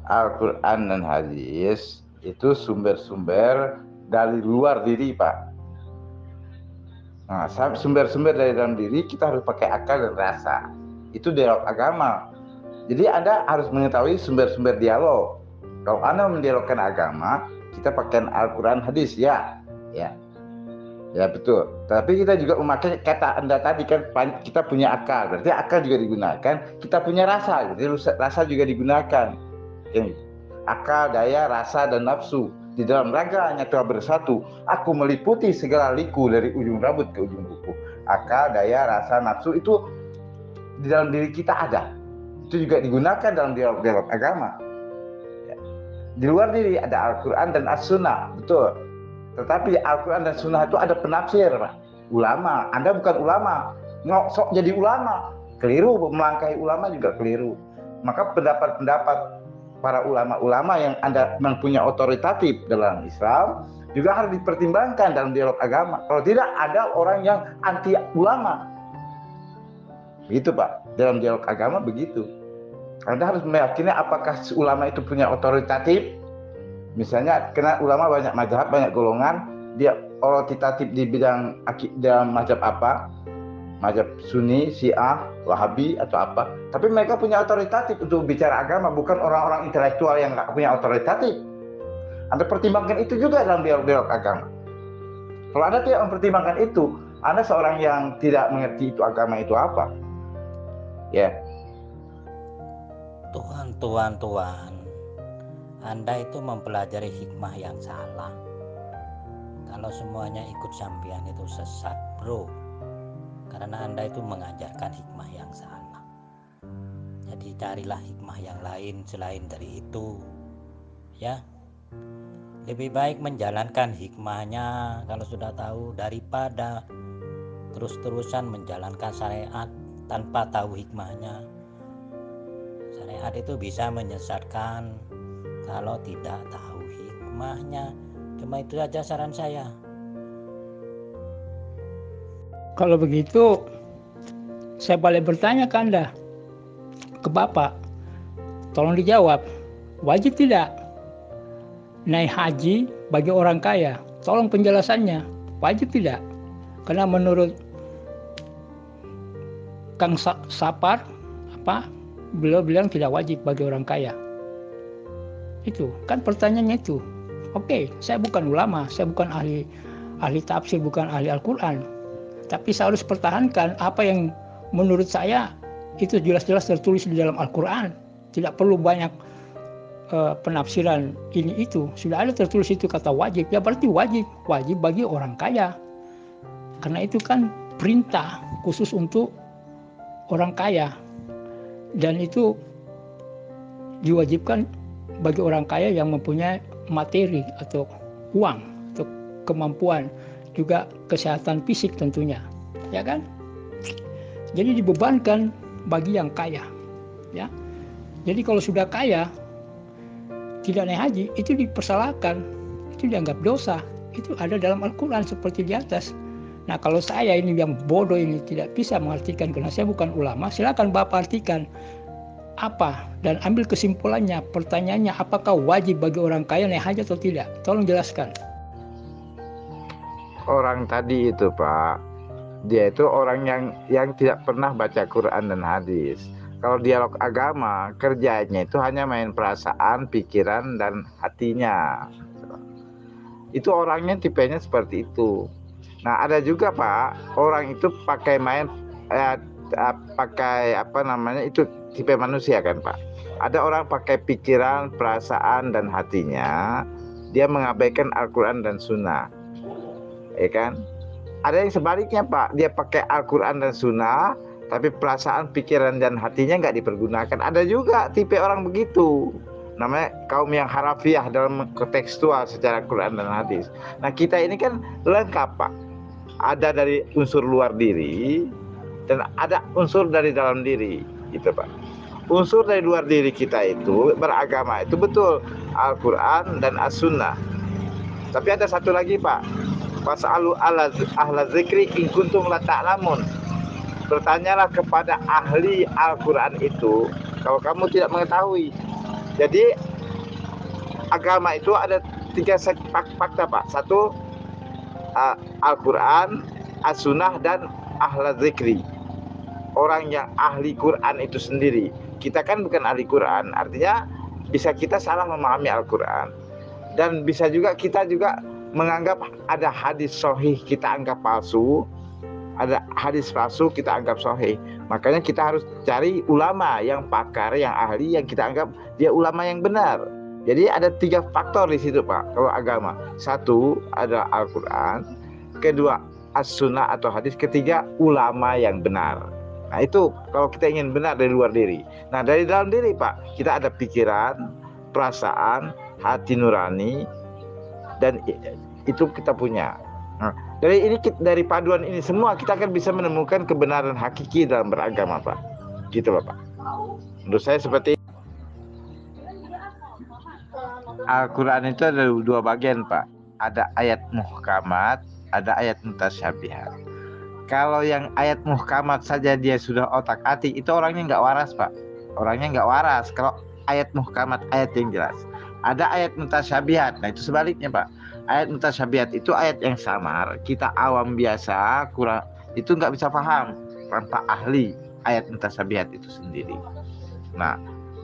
Al-Quran dan hadis itu sumber-sumber dari luar diri, Pak. Nah, sumber-sumber dari dalam diri kita harus pakai akal dan rasa. Itu dialog agama. Jadi Anda harus mengetahui sumber-sumber dialog. Kalau Anda mendialogkan agama, kita pakai Al-Quran hadis, ya. Ya betul. Tapi kita juga memakai kata Anda tadi kan, kita punya akal. Berarti akal juga digunakan. Kita punya rasa. Jadi rasa juga digunakan. Akal, daya, rasa, dan nafsu. Di dalam raga hanya telah bersatu. Aku meliputi segala liku dari ujung rambut ke ujung kuku. Akal, daya, rasa, nafsu itu di dalam diri kita ada. Itu juga digunakan dalam dialog agama. Di luar diri ada Al-Quran dan As-Sunnah, betul. Tetapi Al-Quran dan Sunnah itu ada penafsir, Pak. Ulama. Anda bukan ulama. Sok jadi ulama. Keliru, melangkahi ulama juga keliru. Maka pendapat-pendapat para ulama-ulama yang Anda mempunyai otoritatif dalam Islam juga harus dipertimbangkan dalam dialog agama. Kalau tidak, ada orang yang anti ulama. Begitu, Pak. Dalam dialog agama begitu. Anda harus meyakini apakah ulama itu punya otoritatif. Misalnya, karena ulama banyak mazhab, banyak golongan, dia otoritatif di bidang dalam mazhab apa? Mazhab Sunni, Syiah, Wahabi atau apa? Tapi mereka punya otoritatif untuk bicara agama, bukan orang-orang intelektual yang nggak punya otoritatif. Anda pertimbangkan itu juga dalam dialog agama. Kalau Anda tidak mempertimbangkan itu, Anda seorang yang tidak mengerti itu agama itu apa. Ya. Tuhan. Anda itu mempelajari hikmah yang salah. Kalau semuanya ikut sampean itu sesat, bro. Karena Anda itu mengajarkan hikmah yang salah. Jadi carilah hikmah yang lain selain dari itu. Ya. Lebih baik menjalankan hikmahnya kalau sudah tahu daripada terus-terusan menjalankan syariat tanpa tahu hikmahnya. Syariat itu bisa menyesatkan kalau tidak tahu hikmahnya. Cuma itu aja saran saya. Kalau begitu, saya boleh bertanya ke Anda, ke Bapak. Tolong dijawab, wajib tidak naik haji bagi orang kaya? Tolong penjelasannya, wajib tidak? Karena menurut Kang Sapar, beliau bilang tidak wajib bagi orang kaya. Itu kan pertanyaannya itu. Oke, saya bukan ulama, saya bukan ahli tafsir, bukan ahli Al-Quran. Tapi saya harus pertahankan apa yang menurut saya itu jelas-jelas tertulis di dalam Al-Quran. Tidak perlu banyak penafsiran ini itu. Sudah ada tertulis itu kata wajib. Ya berarti wajib bagi orang kaya. Karena itu kan perintah khusus untuk orang kaya. Dan itu diwajibkan bagi orang kaya yang mempunyai materi atau uang atau kemampuan, juga kesehatan fisik tentunya, ya kan? Jadi dibebankan bagi yang kaya, ya. Jadi kalau sudah kaya tidak naik haji, itu dipersalahkan, itu dianggap dosa. Itu ada dalam Al-Quran seperti di atas. Nah, kalau saya ini yang bodoh ini tidak bisa mengartikan karena saya bukan ulama, silakan Bapak artikan apa dan ambil kesimpulannya. Pertanyaannya, apakah wajib bagi orang kaya naik haji atau tidak? Tolong jelaskan. Orang tadi itu, Pak, dia itu orang yang tidak pernah baca Quran dan hadis. Kalau dialog agama, kerjanya itu hanya main perasaan, pikiran, dan hatinya. Itu orangnya tipenya seperti itu. Nah, ada juga, Pak, orang itu pakai itu tipe manusia kan, Pak. Ada orang pakai pikiran, perasaan, dan hatinya. Dia mengabaikan Al-Quran dan Sunnah. Ya kan? Ada yang sebaliknya, Pak, dia pakai Al-Quran dan Sunnah, tapi perasaan, pikiran, dan hatinya nggak dipergunakan. Ada juga tipe orang begitu, namanya kaum yang harafiah dalam kontekstual secara Quran dan hadis. Nah, kita ini kan lengkap, Pak. Ada dari unsur luar diri dan ada unsur dari dalam diri, gitu, Pak. Unsur dari luar diri kita itu beragama, itu betul Al-Quran dan As-Sunnah. Tapi ada satu lagi, Pak. Fas'alu ahla zikri in kuntum la ta'lamun. Bertanyalah kepada ahli Al-Quran itu kalau kamu tidak mengetahui. Jadi agama itu ada 3 fakta Pak. Satu, Al-Quran, As-Sunnah, dan Ahla Zikri. Orang yang ahli Quran itu sendiri. Kita kan bukan ahli Quran, artinya bisa kita salah memahami Al-Quran. Dan bisa juga kita juga menganggap ada hadis sahih kita anggap palsu, ada hadis palsu kita anggap sahih. Makanya kita harus cari ulama yang pakar, yang ahli, yang kita anggap dia ulama yang benar. Jadi ada 3 faktor di situ Pak kalau agama. Satu ada Al-Quran, kedua As-Sunnah atau hadis, ketiga ulama yang benar. Nah itu kalau kita ingin benar dari luar diri. Nah dari dalam diri Pak, kita ada pikiran, perasaan, hati nurani, dan itu kita punya. Nah, dari paduan ini semua kita akan bisa menemukan kebenaran hakiki dalam beragama Pak. Gitu Bapak. Menurut saya seperti Al-Quran itu ada 2 bagian Pak. Ada ayat muhkamat, ada ayat mutasyabihat. Kalau yang ayat muhkamat saja dia sudah otak-atik, itu orangnya nggak waras Pak. Orangnya nggak waras. Kalau ayat muhkamat, ayat yang jelas. Ada ayat mutasyabihat. Nah itu sebaliknya Pak. Ayat mutasyabihat itu ayat yang samar. Kita awam biasa kurang itu nggak bisa paham tanpa ahli ayat mutasyabihat itu sendiri. Nah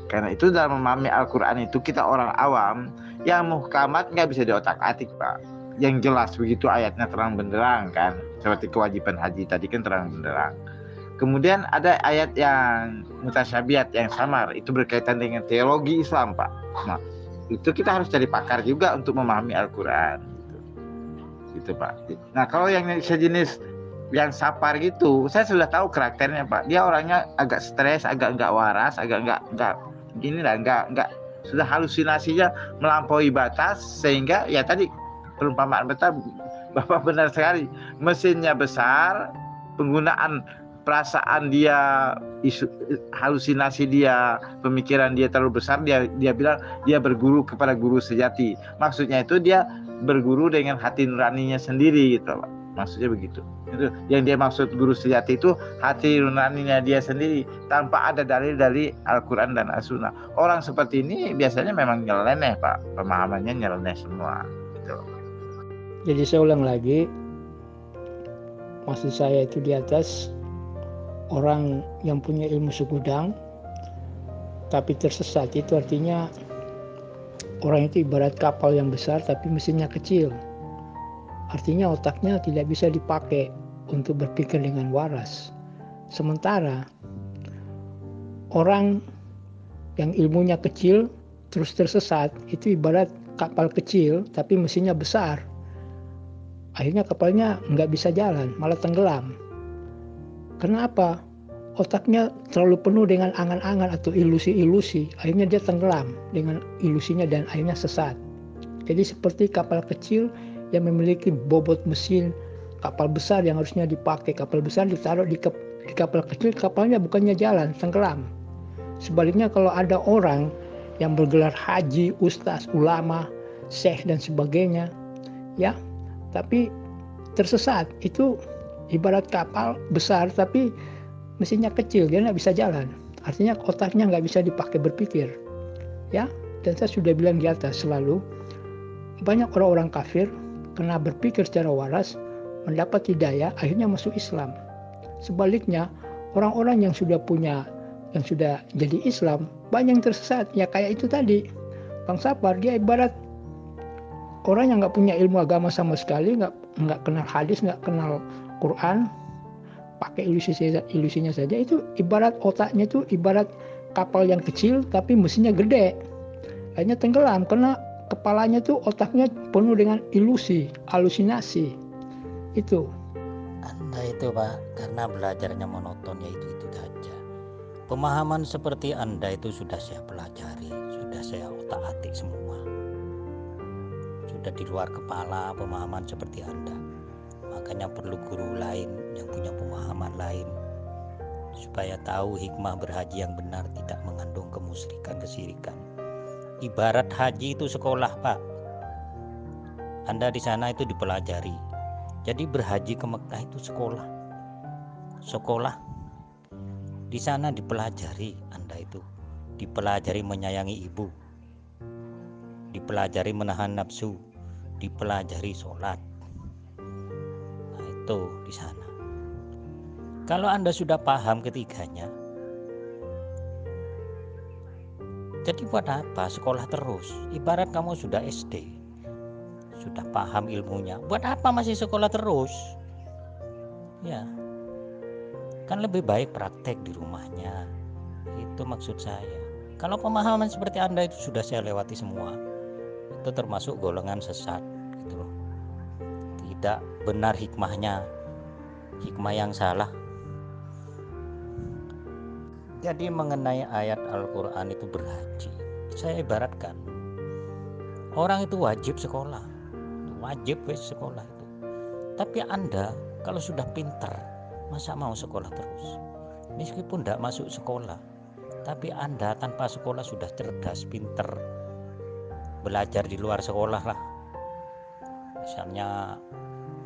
karena itu dalam memahami Al-Quran itu kita orang awam, yang muhkamat nggak bisa diotak-atik Pak. Yang jelas begitu ayatnya terang benderang kan, seperti kewajiban haji tadi kan terang benderang. Kemudian ada ayat yang mutasyabihat yang samar, itu berkaitan dengan teologi Islam Pak. Nah itu kita harus cari pakar juga untuk memahami Al-Quran gitu Pak. Nah kalau yang sejenis yang sapar gitu, saya sudah tahu karakternya Pak. Dia orangnya agak stres, agak nggak waras, agak nggak gini lah, nggak sudah halusinasinya melampaui batas, sehingga ya tadi perumpamaan Bapak benar sekali. Mesinnya besar, penggunaan perasaan dia, halusinasi dia, pemikiran dia terlalu besar. Dia bilang dia berguru kepada guru sejati. Maksudnya itu dia berguru dengan hati nuraninya sendiri gitu Pak. Maksudnya begitu. Itu yang dia maksud guru sejati itu hati nuraninya dia sendiri tanpa ada dalil dari Al-Quran dan As-Sunnah. Orang seperti ini biasanya memang nyeleneh Pak. Pemahamannya nyeleneh semua gitu. Jadi saya ulang lagi, maksud saya itu di atas orang yang punya ilmu segudang tapi tersesat, itu artinya orang itu ibarat kapal yang besar tapi mesinnya kecil. Artinya otaknya tidak bisa dipakai untuk berpikir dengan waras. Sementara orang yang ilmunya kecil terus tersesat, itu ibarat kapal kecil tapi mesinnya besar. Akhirnya kapalnya nggak bisa jalan, malah tenggelam. Kenapa? Otaknya terlalu penuh dengan angan-angan atau ilusi-ilusi. Akhirnya dia tenggelam dengan ilusinya dan akhirnya sesat. Jadi seperti kapal kecil yang memiliki bobot mesin kapal besar yang harusnya dipakai. Kapal besar ditaruh di kapal kecil, kapalnya bukannya jalan, tenggelam. Sebaliknya kalau ada orang yang bergelar haji, ustaz, ulama, syekh dan sebagainya, ya, tapi tersesat, itu ibarat kapal besar tapi mesinnya kecil, dia nggak bisa jalan. Artinya otaknya nggak bisa dipakai berpikir, ya. Dan saya sudah bilang di atas selalu, banyak orang-orang kafir karena berpikir secara waras mendapat hidayah, akhirnya masuk Islam. Sebaliknya orang-orang yang sudah jadi Islam banyak yang tersesat, ya kayak itu tadi Bang Sapar. Dia ibarat orang yang nggak punya ilmu agama sama sekali, nggak kenal hadis, nggak kenal Quran, pakai ilusinya saja. Itu ibarat otaknya itu ibarat kapal yang kecil tapi mesinnya gede, akhirnya tenggelam karena kepalanya tuh, otaknya penuh dengan ilusi, halusinasi. Itu Anda itu Pak, karena belajarnya monoton, ya itu saja. Pemahaman seperti Anda itu sudah saya pelajari, sudah saya otak-atik semua. Sudah di luar kepala pemahaman seperti Anda. Makanya perlu guru lain yang punya pemahaman lain, supaya tahu hikmah berhaji yang benar tidak mengandung kemusyrikan, kesirikan. Ibarat haji itu sekolah Pak. Anda di sana itu dipelajari. Jadi berhaji ke Mekah itu sekolah. Sekolah. Di sana dipelajari, Anda itu dipelajari menyayangi ibu. dipelajari menahan nafsu, dipelajari sholat. Nah, itu di sana. Kalau Anda sudah paham ketiganya, jadi buat apa sekolah terus? Ibarat kamu sudah SD, sudah paham ilmunya, buat apa masih sekolah terus? Ya, kan lebih baik praktek di rumahnya. Itu maksud saya. Kalau pemahaman seperti Anda itu sudah saya lewati semua. Itu termasuk golongan sesat gitu loh. Tidak benar hikmahnya, hikmah yang salah. Jadi mengenai ayat Al-Quran itu berhaji, saya ibaratkan orang itu wajib sekolah, wajib sekolah itu. Tapi Anda kalau sudah pintar, masa mau sekolah terus? Meskipun tidak masuk sekolah, tapi Anda tanpa sekolah sudah cerdas, pintar, belajar di luar sekolah lah. Misalnya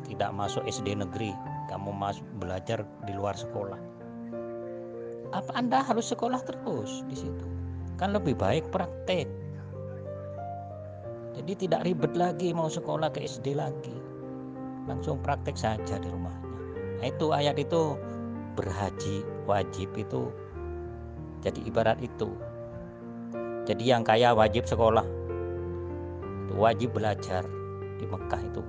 tidak masuk SD negeri, kamu belajar di luar sekolah. Apa Anda harus sekolah terus di situ? Kan lebih baik praktek. Jadi tidak ribet lagi mau sekolah ke SD lagi. Langsung praktek saja di rumahnya. Nah, itu ayat itu berhaji wajib itu. Jadi ibarat itu. Jadi yang kaya wajib sekolah. Itu wajib belajar di Mekah itu.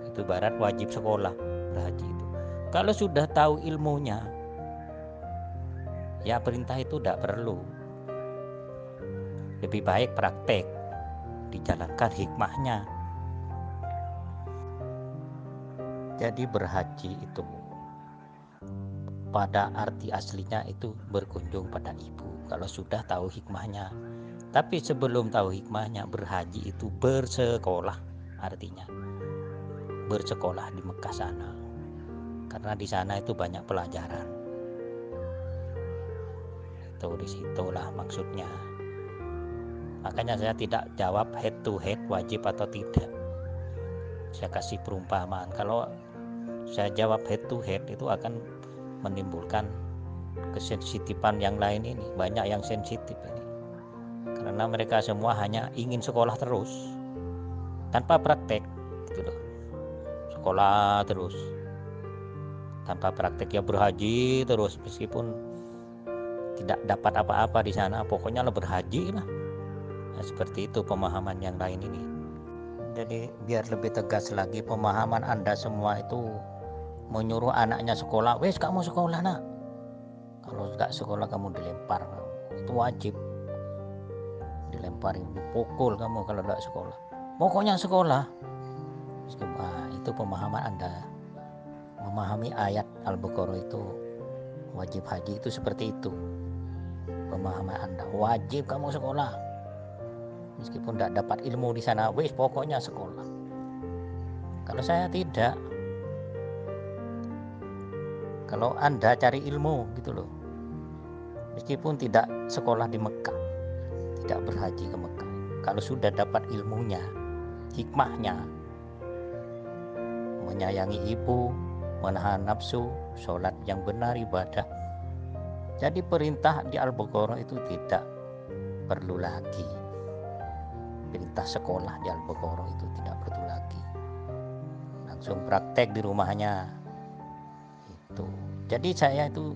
Itu ibarat wajib sekolah, berhaji itu. Kalau sudah tahu ilmunya, ya perintah itu tidak perlu. Lebih baik praktek, dijalankan hikmahnya. Jadi berhaji itu pada arti aslinya itu berkunjung pada ibu, kalau sudah tahu hikmahnya. Tapi sebelum tahu hikmahnya, berhaji itu bersekolah, artinya bersekolah di Mekah sana, karena di sana itu banyak pelajaran. Itu disitulah maksudnya. Makanya saya tidak jawab head to head wajib atau tidak. Saya kasih perumpamaan. Kalau saya jawab head to head itu akan menimbulkan kesensitifan yang lain ini. Banyak yang sensitif ini. Karena mereka semua hanya ingin sekolah terus tanpa praktek gitu loh. Sekolah terus tanpa praktek, ya berhaji terus meskipun tidak dapat apa-apa di sana, pokoknya lah berhaji lah. Nah, seperti itu pemahaman yang lain ini. Jadi biar lebih tegas lagi, pemahaman Anda semua itu menyuruh anaknya sekolah, wes kamu sekolah nak. Kalau nggak sekolah kamu dilempar, itu wajib. Dilemparin, dipukul kamu kalau nggak sekolah. Pokoknya sekolah. Nah, itu pemahaman Anda. Memahami ayat Al-Baqarah itu wajib haji itu seperti itu. Pemahaman Anda, wajib kamu sekolah. Meskipun tidak dapat ilmu di sana, wis pokoknya sekolah. Kalau saya tidak. Kalau Anda cari ilmu gitu loh, meskipun tidak sekolah di Mekah, tidak berhaji ke Mekah, kalau sudah dapat ilmunya, hikmahnya, menyayangi ibu, menahan nafsu, sholat yang benar, ibadah. Jadi perintah di Al-Baqarah itu tidak perlu lagi. Perintah sekolah di Al-Baqarah itu tidak perlu lagi. Langsung praktek di rumahnya. Itu. Jadi saya itu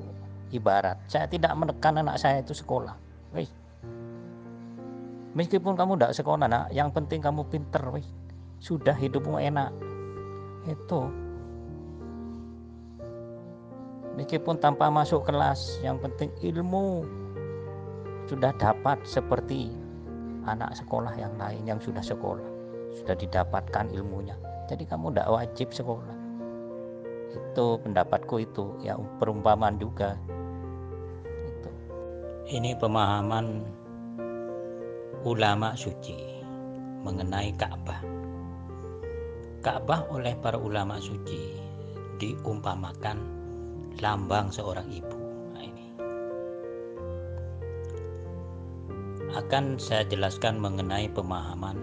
ibarat, saya tidak menekan anak saya itu sekolah. Wih. Meskipun kamu tidak sekolah nak, yang penting kamu pinter, wih. Sudah hidupmu enak. Itu. Meskipun tanpa masuk kelas, yang penting ilmu sudah dapat seperti anak sekolah yang lain yang sudah sekolah, sudah didapatkan ilmunya. Jadi kamu tidak wajib sekolah. Itu pendapatku itu, ya perumpamaan juga. Itu. Ini pemahaman ulama suci mengenai Ka'bah. Ka'bah oleh para ulama suci diumpamakan lambang seorang ibu. Nah, ini akan saya jelaskan mengenai pemahaman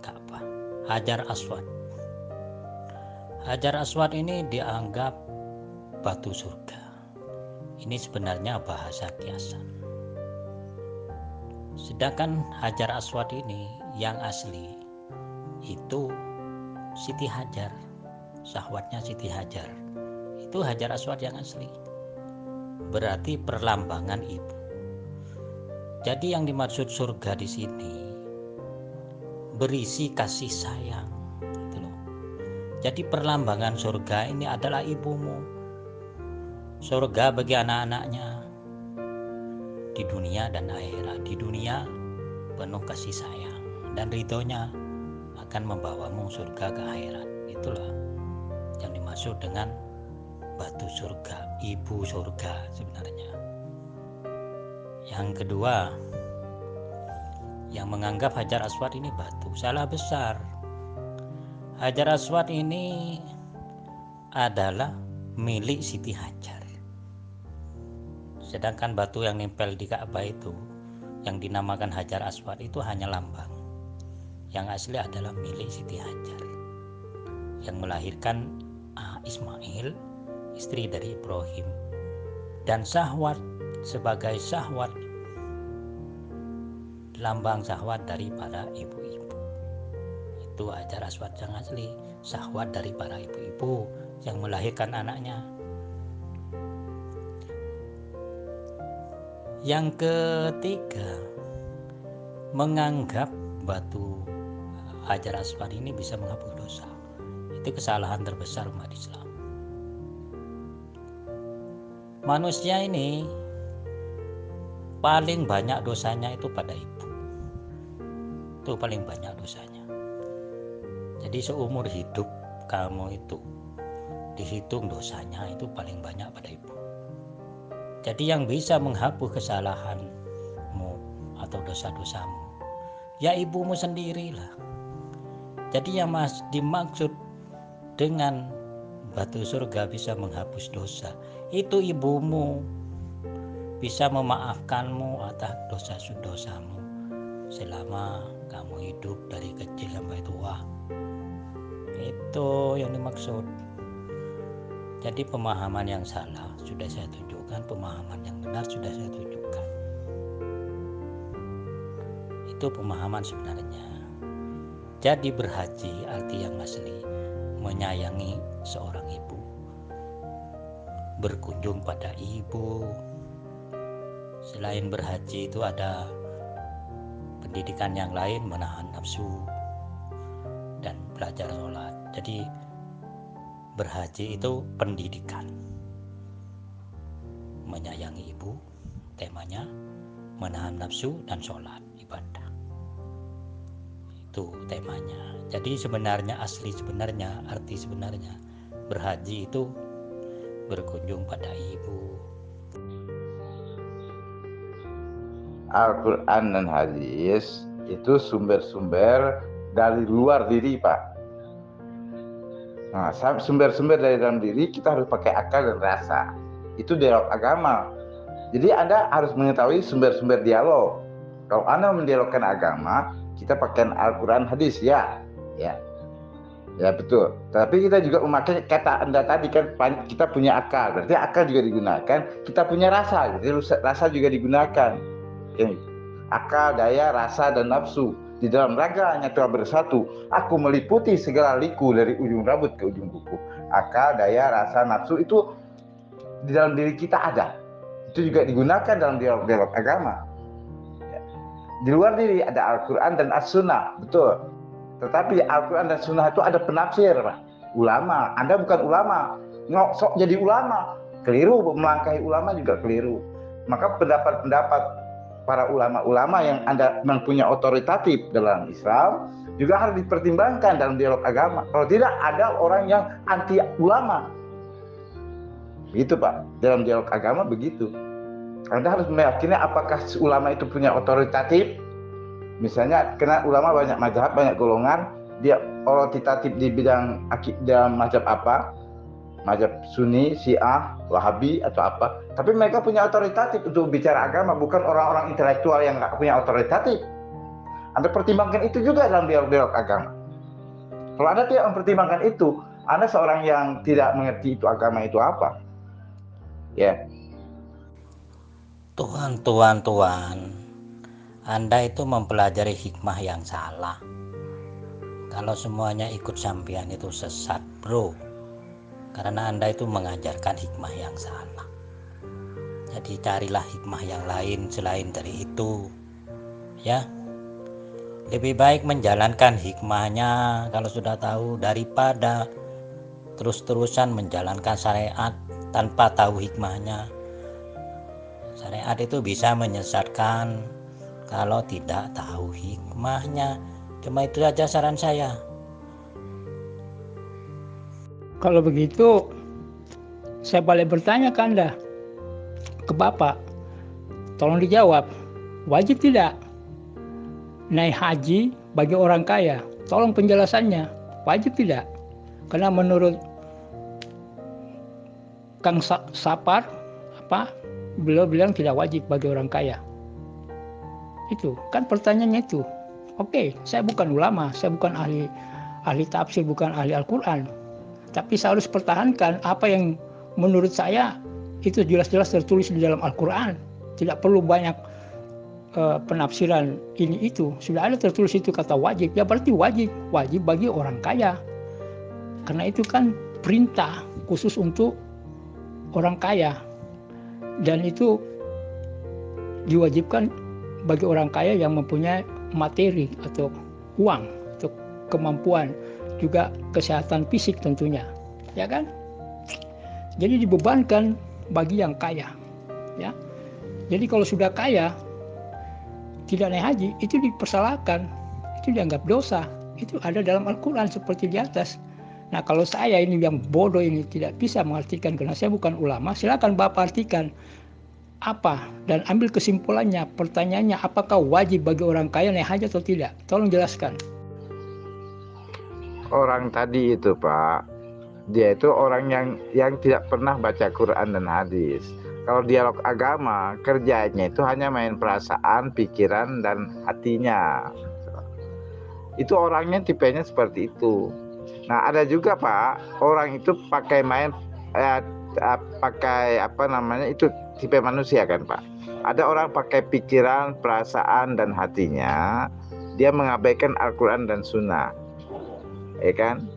Ka'bah. Hajar Aswad. Hajar Aswad ini dianggap batu surga. Ini sebenarnya bahasa kiasan. Sedangkan Hajar Aswad ini yang asli itu Siti Hajar, syahwatnya Siti Hajar. Itu Hajar Aswad yang asli. Berarti perlambangan ibu. Jadi yang dimaksud surga di sini berisi kasih sayang, gitu loh. Jadi perlambangan surga ini adalah ibumu. Surga bagi anak-anaknya di dunia dan akhirat. Di dunia penuh kasih sayang dan ridhonya akan membawamu surga ke akhirat. Itulah yang dimaksud dengan batu surga, ibu surga sebenarnya. Yang kedua, yang menganggap Hajar Aswad ini batu, salah besar. Hajar Aswad ini adalah milik Siti Hajar. Sedangkan batu yang nempel di Ka'bah itu yang dinamakan Hajar Aswad itu hanya lambang. Yang asli adalah milik Siti Hajar yang melahirkan Ismail, istri dari Ibrahim, dan syahwat sebagai syahwat, lambang syahwat dari para ibu-ibu. Itu Hajar Aswad yang asli, syahwat dari para ibu-ibu yang melahirkan anaknya. Yang ketiga, menganggap batu Hajar Aswad ini bisa menghapus dosa. Itu kesalahan terbesar umat Islam. Manusia ini paling banyak dosanya itu pada ibu. Itu paling banyak dosanya. Jadi seumur hidup kamu itu dihitung dosanya itu paling banyak pada ibu. Jadi yang bisa menghapus kesalahanmu atau dosa-dosamu ya ibumu sendirilah. Jadi yang dimaksud dengan batu surga bisa menghapus dosa, itu ibumu bisa memaafkanmu atas dosa-dosamu selama kamu hidup dari kecil sampai tua. Itu yang dimaksud. Jadi pemahaman yang salah sudah saya tunjukkan, pemahaman yang benar sudah saya tunjukkan. Itu pemahaman sebenarnya. Jadi berhaji arti yang asli menyayangi seorang ibu, berkunjung pada ibu. Selain berhaji itu ada pendidikan yang lain, menahan nafsu dan belajar sholat. Jadi berhaji itu pendidikan, menyayangi ibu, temanya menahan nafsu dan sholat ibadah. Itu temanya. Jadi sebenarnya arti sebenarnya berhaji itu berkunjung pada ibu. Al-Quran dan hadis itu sumber-sumber dari luar diri, Pak. Nah, sumber-sumber dari dalam diri kita harus pakai akal dan rasa. Itu dialog agama. Jadi Anda harus mengetahui sumber-sumber dialog. Kalau Anda mendialogkan agama, kita pakai Al-Quran hadis, ya betul. Tapi kita juga memakai kata Anda tadi kan, kita punya akal, berarti akal juga digunakan. Kita punya rasa, jadi rasa juga digunakan. Akal, daya, rasa, dan nafsu di dalam raganya telah bersatu. Aku meliputi segala liku dari ujung rambut ke ujung kuku. Akal, daya, rasa, nafsu itu di dalam diri kita ada. Itu juga digunakan dalam dialog agama. Di luar diri ada Al-Quran dan As-Sunnah, betul. Tetapi Al-Quran dan Sunnah itu ada penafsir, Pak. Ulama. Anda bukan ulama, sok jadi ulama, keliru. Melangkahi ulama juga keliru. Maka pendapat-pendapat para ulama-ulama yang Anda mempunyai otoritatif dalam Islam juga harus dipertimbangkan dalam dialog agama. Kalau tidak, ada orang yang anti ulama. Begitu, Pak. Dalam dialog agama begitu. Anda harus meyakini apakah ulama itu punya otoritatif. Misalnya, karena ulama banyak mazhab, banyak golongan, dia otoritatif di bidang akidah mazhab apa? Mazhab Sunni, Syiah, Wahabi atau apa? Tapi mereka punya otoritatif untuk bicara agama, bukan orang-orang intelektual yang nggak punya otoritatif. Anda pertimbangkan itu juga dalam dialog agama. Kalau Anda tidak mempertimbangkan itu, Anda seorang yang tidak mengerti itu agama itu apa. Ya. Tuhan, Anda itu mempelajari hikmah yang salah. Kalau semuanya ikut sampean itu sesat, bro. Karena Anda itu mengajarkan hikmah yang salah. Jadi carilah hikmah yang lain selain dari itu. Ya. Lebih baik menjalankan hikmahnya kalau sudah tahu daripada terus-terusan menjalankan syariat tanpa tahu hikmahnya. Syariat itu bisa menyesatkan kalau tidak tahu hikmahnya. Cuma itu saja saran saya. Kalau begitu, saya balik bertanya ke Anda, ke Bapak. Tolong dijawab, wajib tidak naik haji bagi orang kaya? Tolong penjelasannya, wajib tidak? Karena menurut Kang Sapar, beliau bilang tidak wajib bagi orang kaya. Itu kan pertanyaannya itu. Oke, saya bukan ulama, saya bukan ahli tafsir, bukan ahli Al-Quran. Tapi saya harus pertahankan apa yang menurut saya itu jelas-jelas tertulis di dalam Al-Quran. Tidak perlu banyak penafsiran ini itu. Sudah ada tertulis itu kata wajib, ya berarti wajib bagi orang kaya. Karena itu kan perintah khusus untuk orang kaya. Dan itu diwajibkan bagi orang kaya yang mempunyai materi atau uang atau kemampuan, juga kesehatan fisik tentunya, ya kan? Jadi dibebankan bagi yang kaya, ya. Jadi kalau sudah kaya tidak naik haji, itu dipersalahkan, itu dianggap dosa. Itu ada dalam Al-Quran seperti di atas. Nah, kalau saya ini yang bodoh ini tidak bisa mengartikan karena saya bukan ulama, silakan Bapak artikan apa dan ambil kesimpulannya. Pertanyaannya, apakah wajib bagi orang kaya naik haji atau tidak? Tolong jelaskan. Orang tadi itu Pak, dia itu orang yang tidak pernah baca Quran dan hadis. Kalau dialog agama, kerjanya itu hanya main perasaan, pikiran, dan hatinya. Itu orangnya tipenya seperti itu. Nah, ada juga Pak, orang itu pakai main pakai itu tipe manusia kan Pak. Ada orang pakai pikiran, perasaan, dan hatinya, dia mengabaikan Al-Quran dan Sunnah, ya kan?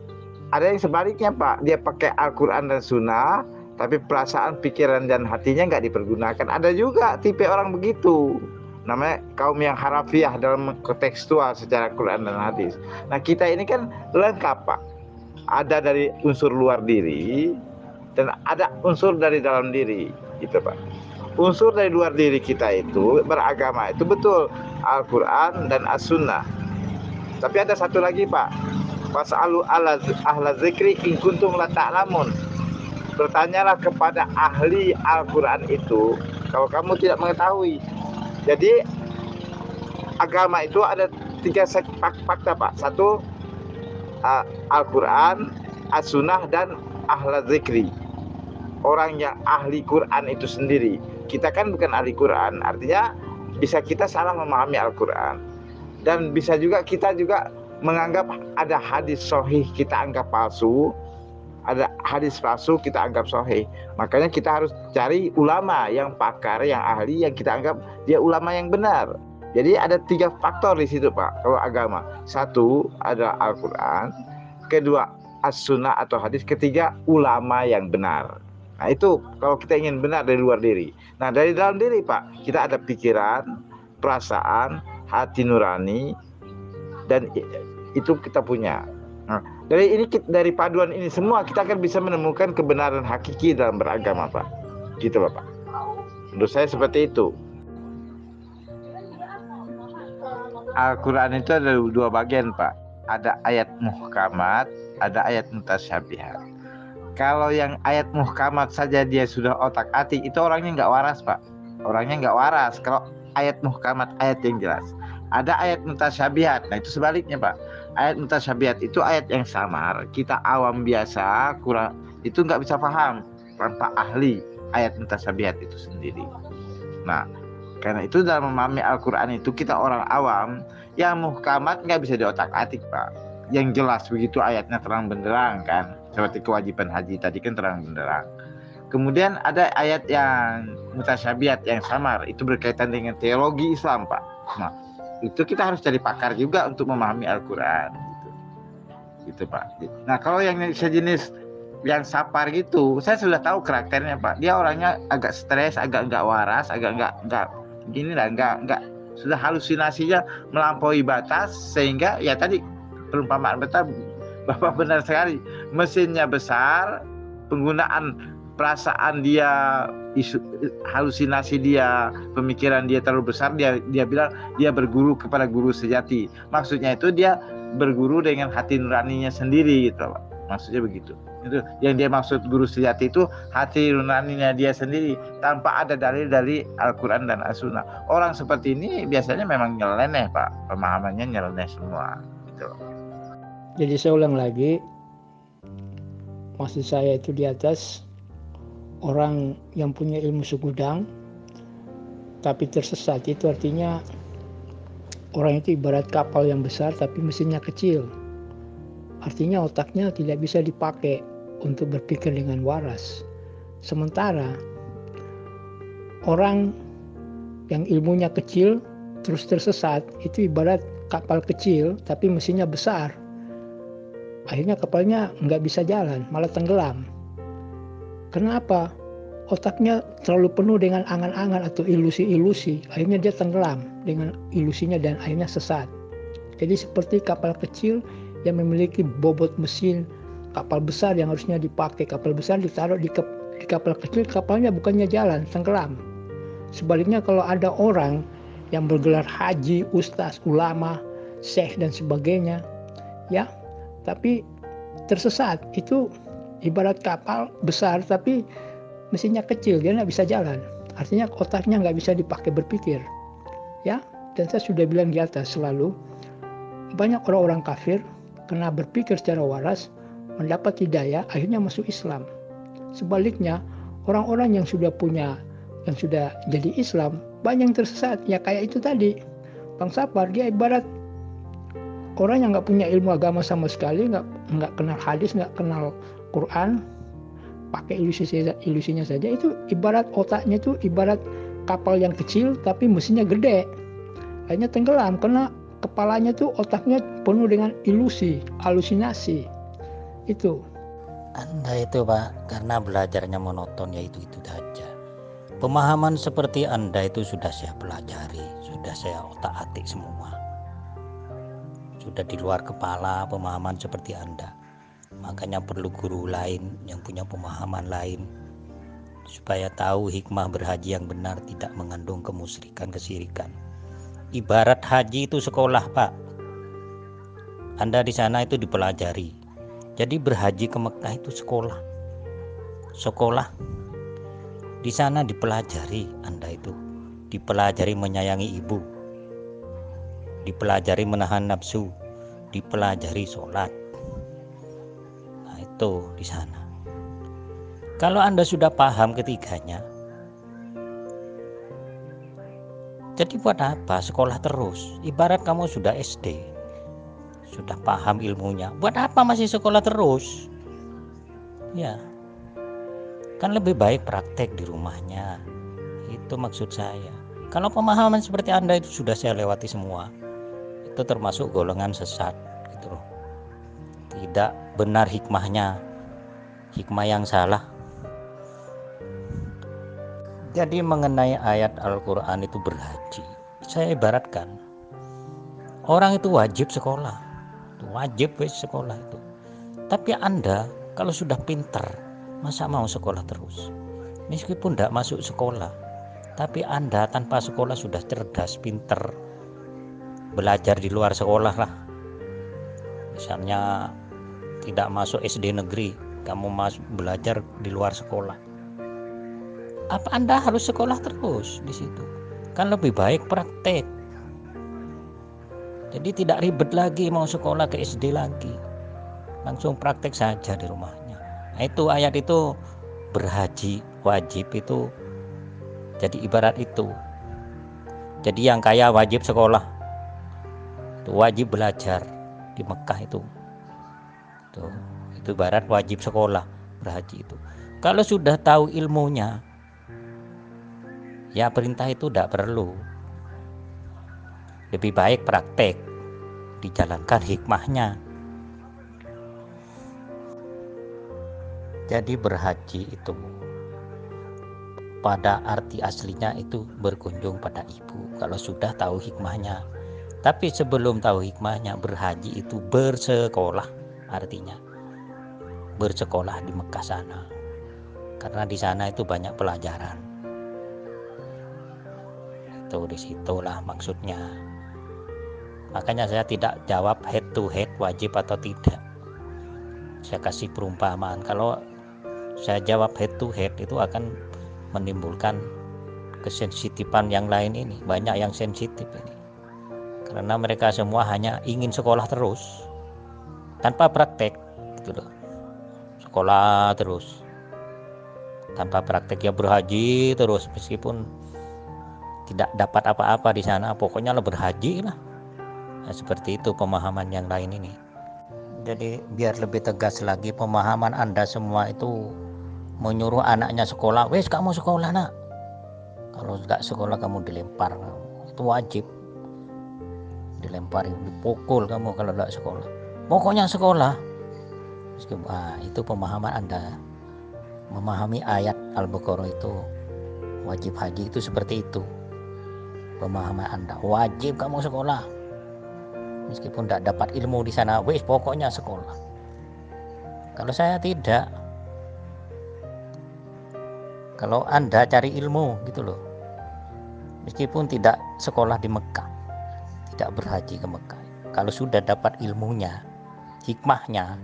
Ada yang sebaliknya Pak, dia pakai Al-Quran dan Sunnah, tapi perasaan, pikiran, dan hatinya nggak dipergunakan. Ada juga tipe orang begitu. Namanya kaum yang harafiah dalam kontekstual secara Quran dan hadis. Nah, kita ini kan lengkap Pak. Ada dari unsur luar diri dan ada unsur dari dalam diri, gitu Pak. Unsur dari luar diri kita itu beragama, itu betul Al-Quran dan As-Sunnah. Tapi ada satu lagi Pak, fas'alu ahla dzikri in kuntum la ta'lamun. Bertanyalah kepada ahli Al-Quran itu kalau kamu tidak mengetahui. Jadi agama itu ada 3 fakta Pak. Satu, Al-Quran, As-Sunnah, dan ahla dzikri. Orang yang ahli Quran itu sendiri. Kita kan bukan ahli Quran, artinya bisa kita salah memahami Al-Quran. Dan bisa juga kita juga menganggap ada hadis sahih kita anggap palsu, ada hadis palsu kita anggap sahih. Makanya kita harus cari ulama yang pakar, yang ahli, yang kita anggap dia ulama yang benar. Jadi ada 3 faktor di situ Pak kalau agama. Satu ada Al-Quran, kedua As-Sunnah atau hadis, ketiga ulama yang benar. Nah, itu kalau kita ingin benar dari luar diri. Nah, dari dalam diri Pak, kita ada pikiran, perasaan, hati nurani, dan itu kita punya. Nah, dari paduan ini semua kita akan bisa menemukan kebenaran hakiki dalam beragama Pak. Gitu Bapak. Menurut saya seperti itu. Al-Quran itu ada 2 bagian Pak. Ada ayat muhkamat, ada ayat mutasyabihat. Kalau yang ayat muhkamat saja dia sudah otak-atik, itu orangnya nggak waras Pak. Orangnya nggak waras kalau ayat muhkamat, ayat yang jelas. Ada ayat mutasyabihat, nah itu sebaliknya Pak. Ayat mutasyabihat itu ayat yang samar, kita awam biasa kurang itu nggak bisa paham tanpa ahli ayat mutasyabihat itu sendiri. Nah, karena itu dalam memahami Al-Quran itu kita orang awam, yang muhkamat nggak bisa diotak-atik Pak. Yang jelas begitu ayatnya terang benderang kan, seperti kewajiban haji tadi kan terang benderang. Kemudian ada ayat yang mutasyabihat, yang samar, itu berkaitan dengan teologi Islam, Pak. Nah, itu kita harus jadi pakar juga untuk memahami Al-Quran gitu Pak. Nah, kalau yang sejenis yang sapar gitu, saya sudah tahu karakternya, Pak. Dia orangnya agak stres, agak nggak waras, agak nggak gini lah, nggak sudah halusinasinya melampaui batas, sehingga ya tadi perumpamaan Bapak benar sekali, mesinnya besar, penggunaan perasaan dia, halusinasi dia, pemikiran dia terlalu besar, dia bilang dia berguru kepada guru sejati. Maksudnya itu dia berguru dengan hati nuraninya sendiri gitu, Pak. Maksudnya begitu. Itu yang dia maksud guru sejati, itu hati nuraninya dia sendiri tanpa ada dalil dari Al-Quran dan As-Sunnah. Orang seperti ini biasanya memang nyeleneh, Pak. Pemahamannya nyeleneh semua gitu. Jadi saya ulang lagi, maksud saya itu di atas orang yang punya ilmu segudang tapi tersesat, itu artinya orang itu ibarat kapal yang besar tapi mesinnya kecil. Artinya otaknya tidak bisa dipakai untuk berpikir dengan waras. Sementara orang yang ilmunya kecil terus tersesat, itu ibarat kapal kecil tapi mesinnya besar. Akhirnya kapalnya nggak bisa jalan, malah tenggelam. Kenapa? Otaknya terlalu penuh dengan angan-angan atau ilusi-ilusi. Akhirnya dia tenggelam dengan ilusinya dan akhirnya sesat. Jadi seperti kapal kecil yang memiliki bobot mesin kapal besar yang harusnya dipakai. Kapal besar ditaruh di kapal kecil, kapalnya bukannya jalan, tenggelam. Sebaliknya kalau ada orang yang bergelar haji, ustaz, ulama, syekh dan sebagainya, ya, tapi tersesat, itu ibarat kapal besar tapi mesinnya kecil, dia nggak bisa jalan. Artinya otaknya nggak bisa dipakai berpikir. Ya, dan saya sudah bilang di atas selalu, banyak orang-orang kafir karena berpikir secara waras, mendapat hidayah, akhirnya masuk Islam. Sebaliknya, orang-orang yang sudah jadi Islam, banyak yang tersesat. Ya kayak itu tadi, Bang Sapar, dia ibarat orang yang nggak punya ilmu agama sama sekali, nggak kenal hadis, nggak kenal Quran, pakai ilusinya saja. Itu ibarat otaknya itu ibarat kapal yang kecil tapi mesinnya gede. Akhirnya tenggelam karena kepalanya tuh, otaknya penuh dengan ilusi, halusinasi. Itu. Anda itu Pak, karena belajarnya monoton, ya itu saja. Pemahaman seperti Anda itu sudah saya pelajari, sudah saya otak-atik semua. Sudah di luar kepala pemahaman seperti Anda. Makanya perlu guru lain yang punya pemahaman lain, supaya tahu hikmah berhaji yang benar tidak mengandung kemusyrikan, kesirikan. Ibarat haji itu sekolah, Pak. Anda di sana itu dipelajari. Jadi berhaji ke Mekah itu sekolah. Di sana dipelajari, Anda itu dipelajari menyayangi ibu, dipelajari menahan nafsu, dipelajari sholat. Nah itu di sana. Kalau Anda sudah paham ketiganya, jadi buat apa sekolah terus? Ibarat kamu sudah SD, sudah paham ilmunya, buat apa masih sekolah terus? Ya, kan lebih baik praktek di rumahnya. Itu maksud saya. Kalau pemahaman seperti Anda itu sudah saya lewati semua, itu termasuk golongan sesat gitu loh. Tidak benar hikmahnya, hikmah yang salah. Jadi mengenai ayat Al-Quran itu berhaji, saya ibaratkan orang itu wajib sekolah, wajib sekolah itu. Tapi Anda kalau sudah pinter, masa mau sekolah terus? Meskipun tidak masuk sekolah, tapi Anda tanpa sekolah sudah cerdas, pinter, belajar di luar sekolah lah. Misalnya tidak masuk SD negeri, kamu belajar di luar sekolah. Apa Anda harus sekolah terus di situ? Kan lebih baik praktek. Jadi tidak ribet lagi mau sekolah ke SD lagi. Langsung praktek saja di rumahnya. Nah, itu ayat itu berhaji wajib itu. Jadi ibarat itu. Jadi yang kaya wajib sekolah. Itu wajib belajar di Mekah itu. Itu ibarat wajib sekolah berhaji itu. Kalau sudah tahu ilmunya, ya perintah itu tidak perlu. Lebih baik praktek, dijalankan hikmahnya. Jadi berhaji itu pada arti aslinya itu berkunjung pada ibu kalau sudah tahu hikmahnya. Tapi sebelum tahu hikmahnya, berhaji itu bersekolah, artinya bersekolah di Mekah sana, karena di sana itu banyak pelajaran. Itu disitulah maksudnya. Makanya saya tidak jawab head to head wajib atau tidak. Saya kasih perumpamaan. Kalau saya jawab head to head itu akan menimbulkan kesensitifan yang lain ini. Banyak yang sensitif ini. Karena mereka semua hanya ingin sekolah terus tanpa praktek gitu loh. Sekolah terus tanpa praktek, ya berhaji terus meskipun tidak dapat apa-apa di sana, pokoknya lah berhaji lah. Nah, seperti itu pemahaman yang lain ini. Jadi biar lebih tegas lagi, pemahaman Anda semua itu menyuruh anaknya sekolah, wes kamu sekolah nak, kalau nggak sekolah kamu dilempar, itu wajib dilempar, dipukul kamu kalau nggak sekolah, pokoknya sekolah. Itu pemahaman Anda. Memahami ayat Al-Baqarah itu wajib haji itu seperti itu. Pemahaman Anda, wajib kamu sekolah meskipun tidak dapat ilmu di sana, wes pokoknya sekolah. Kalau saya tidak. Kalau Anda cari ilmu gitu loh, meskipun tidak sekolah di Mekah, tidak berhaji ke Mekah, kalau sudah dapat ilmunya, hikmahnya,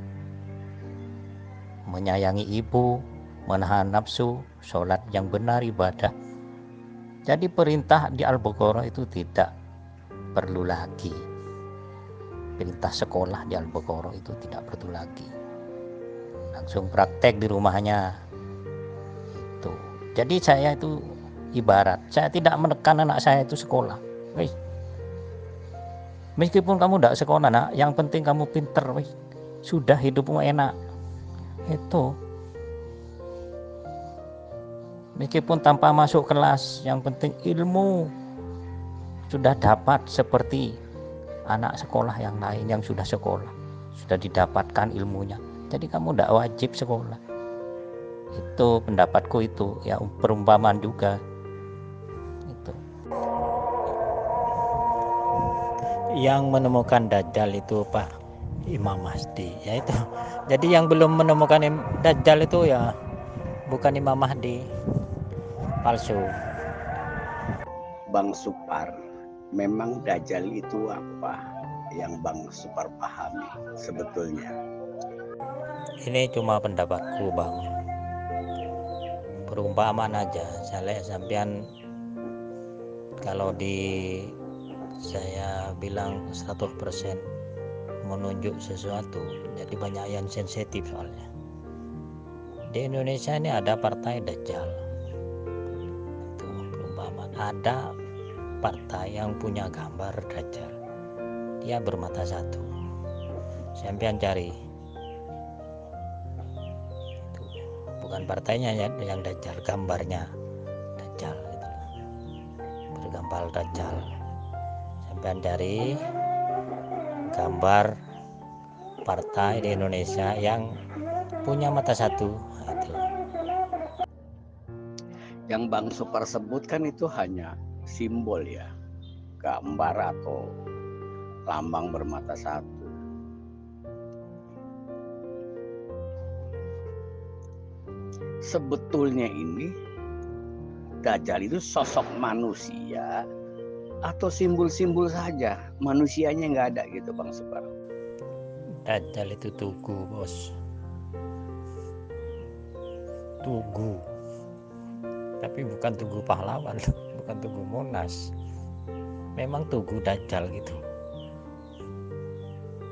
menyayangi ibu, menahan nafsu, sholat yang benar, ibadah. Jadi perintah di Al-Baqarah itu tidak perlu lagi. Perintah sekolah di Al-Baqarah itu tidak perlu lagi. Langsung praktek di rumahnya. Itu. Jadi saya itu ibarat, saya tidak menekan anak saya itu sekolah. Meskipun kamu tidak sekolah nak, yang penting kamu pinter, sudah hidupmu enak. Itu. Meskipun tanpa masuk kelas, yang penting ilmu sudah dapat seperti anak sekolah yang lain yang sudah sekolah, sudah didapatkan ilmunya. Jadi kamu tidak wajib sekolah. Itu pendapatku itu, ya perumpamaan juga. Itu. Yang menemukan Dajjal itu Pak Imam Mahdi, yaitu. Jadi yang belum menemukan Dajjal itu ya bukan Imam Mahdi, palsu. Bang Supar, memang Dajjal itu apa yang Bang Supar pahami sebetulnya? Ini cuma pendapatku Bang, perumpamaan aja. Saya sampean kalau saya bilang 100% menunjuk sesuatu, jadi banyak yang sensitif soalnya. Di Indonesia ini ada partai Dajjal. Itu perumpamaan. Ada partai yang punya gambar Dajjal, dia bermata satu. Sampean cari, itu bukan partainya yang Dajjal, gambarnya Dajjal gitu. Bergambar Dajjal. Sampean cari gambar partai di Indonesia yang punya mata satu. Itu. Yang Bang Supar sebutkan itu hanya simbol ya, gambar atau lambang bermata satu. Sebetulnya ini Dajjal itu sosok manusia atau simbol-simbol saja, manusianya nggak ada gitu Bang Supar? Dajjal itu tugu bos, tugu, tapi bukan tugu pahlawan, bukan tugu Monas, memang tugu Dajjal gitu,